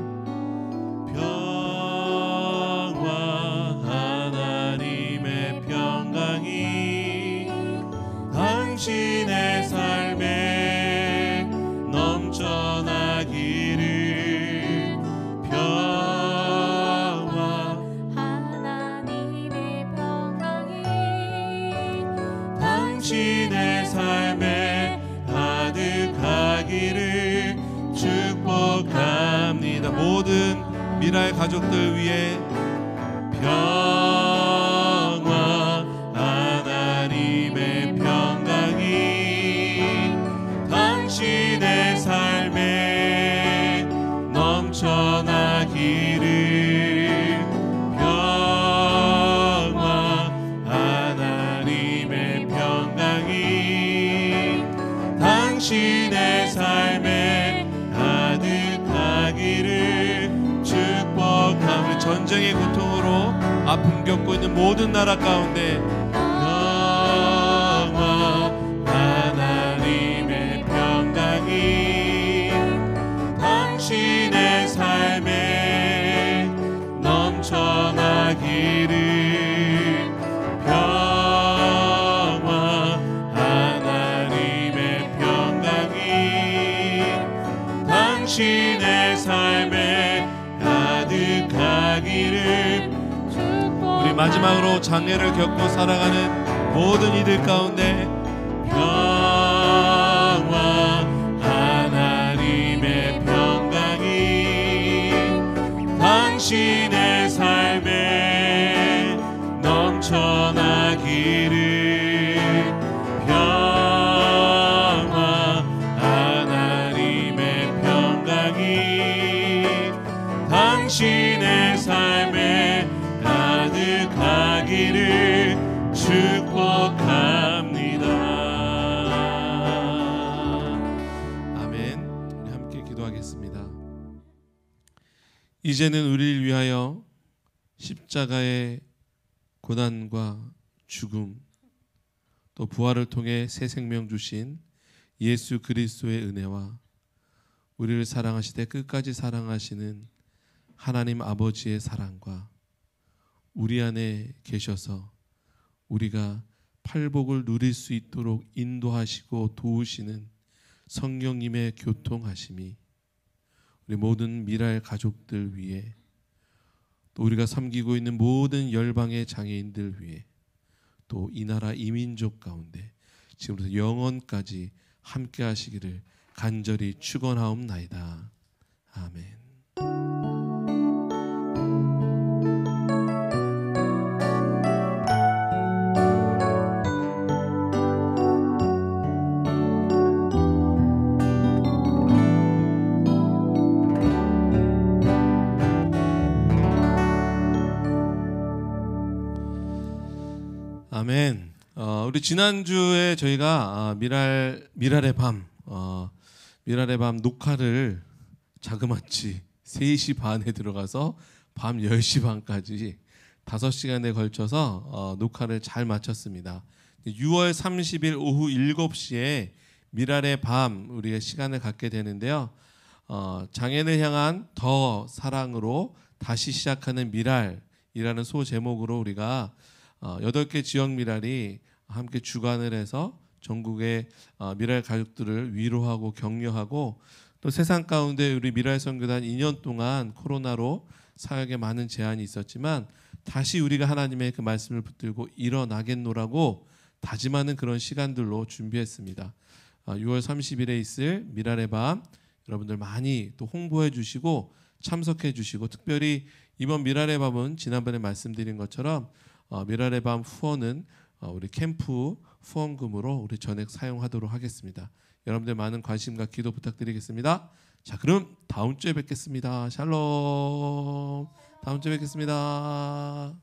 Speaker 5: 당신의 삶에 넘쳐나기를 평화
Speaker 3: 하나님의 평강이
Speaker 5: 당신의 삶에 가득하기를 축복합니다. 모든 미랄 가족들 위해 평화 하나님의 평강이 당신의 삶에 넘쳐나기를 평화 하나님의 평강이 당신의 삶에 가득하기를 축복합니다. 전쟁의 고통으로 아픔 겪고 있는 모든 나라 가운데 평화 하나님의 평강이 당신의 삶에 넘쳐나기를 평화 하나님의 평강이 당신의 삶에 가득하기를. 우리 마지막으로 장애를 겪고 살아가는 모든 이들 가운데 평화 하나님의 평강이 당신의 삶 당신의 삶에 가득하기를 축복합니다. 아멘. 우리 함께 기도하겠습니다. 이제는 우리를 위하여 십자가의 고난과 죽음 또 부활을 통해 새 생명 주신 예수 그리스도의 은혜와 우리를 사랑하시되 끝까지 사랑하시는 하나님 아버지의 사랑과 우리 안에 계셔서 우리가 팔복을 누릴 수 있도록 인도하시고 도우시는 성령님의 교통하심이 우리 모든 미랄 가족들 위해 또 우리가 섬기고 있는 모든 열방의 장애인들 위해 또 이 나라 이민족 가운데 지금부터 영원까지 함께 하시기를 간절히 축원하옵나이다. 아멘. 아멘. 우리 지난주에 저희가 미랄의 밤 녹화를 자그마치 3시 반에 들어가서 밤 10시 반까지 5시간에 걸쳐서 녹화를 잘 마쳤습니다. 6월 30일 오후 7시에 미랄의 밤 우리의 시간을 갖게 되는데요. 장애인을 향한 더 사랑으로 다시 시작하는 미랄이라는 소제목으로 우리가 8개 지역 미랄이 함께 주관을 해서 전국의 미랄 가족들을 위로하고 격려하고 또 세상 가운데 우리 미랄 선교단 2년 동안 코로나로 사역에 많은 제한이 있었지만 다시 우리가 하나님의 그 말씀을 붙들고 일어나겠노라고 다짐하는 그런 시간들로 준비했습니다. 6월 30일에 있을 미랄의 밤 여러분들 많이 또 홍보해 주시고 참석해 주시고 특별히 이번 미랄의 밤은 지난번에 말씀드린 것처럼 미랄의 밤 후원은 우리 캠프 후원금으로 우리 전액 사용하도록 하겠습니다. 여러분들 많은 관심과 기도 부탁드리겠습니다. 자, 그럼 다음 주에 뵙겠습니다. 샬롬. 다음 주에 뵙겠습니다.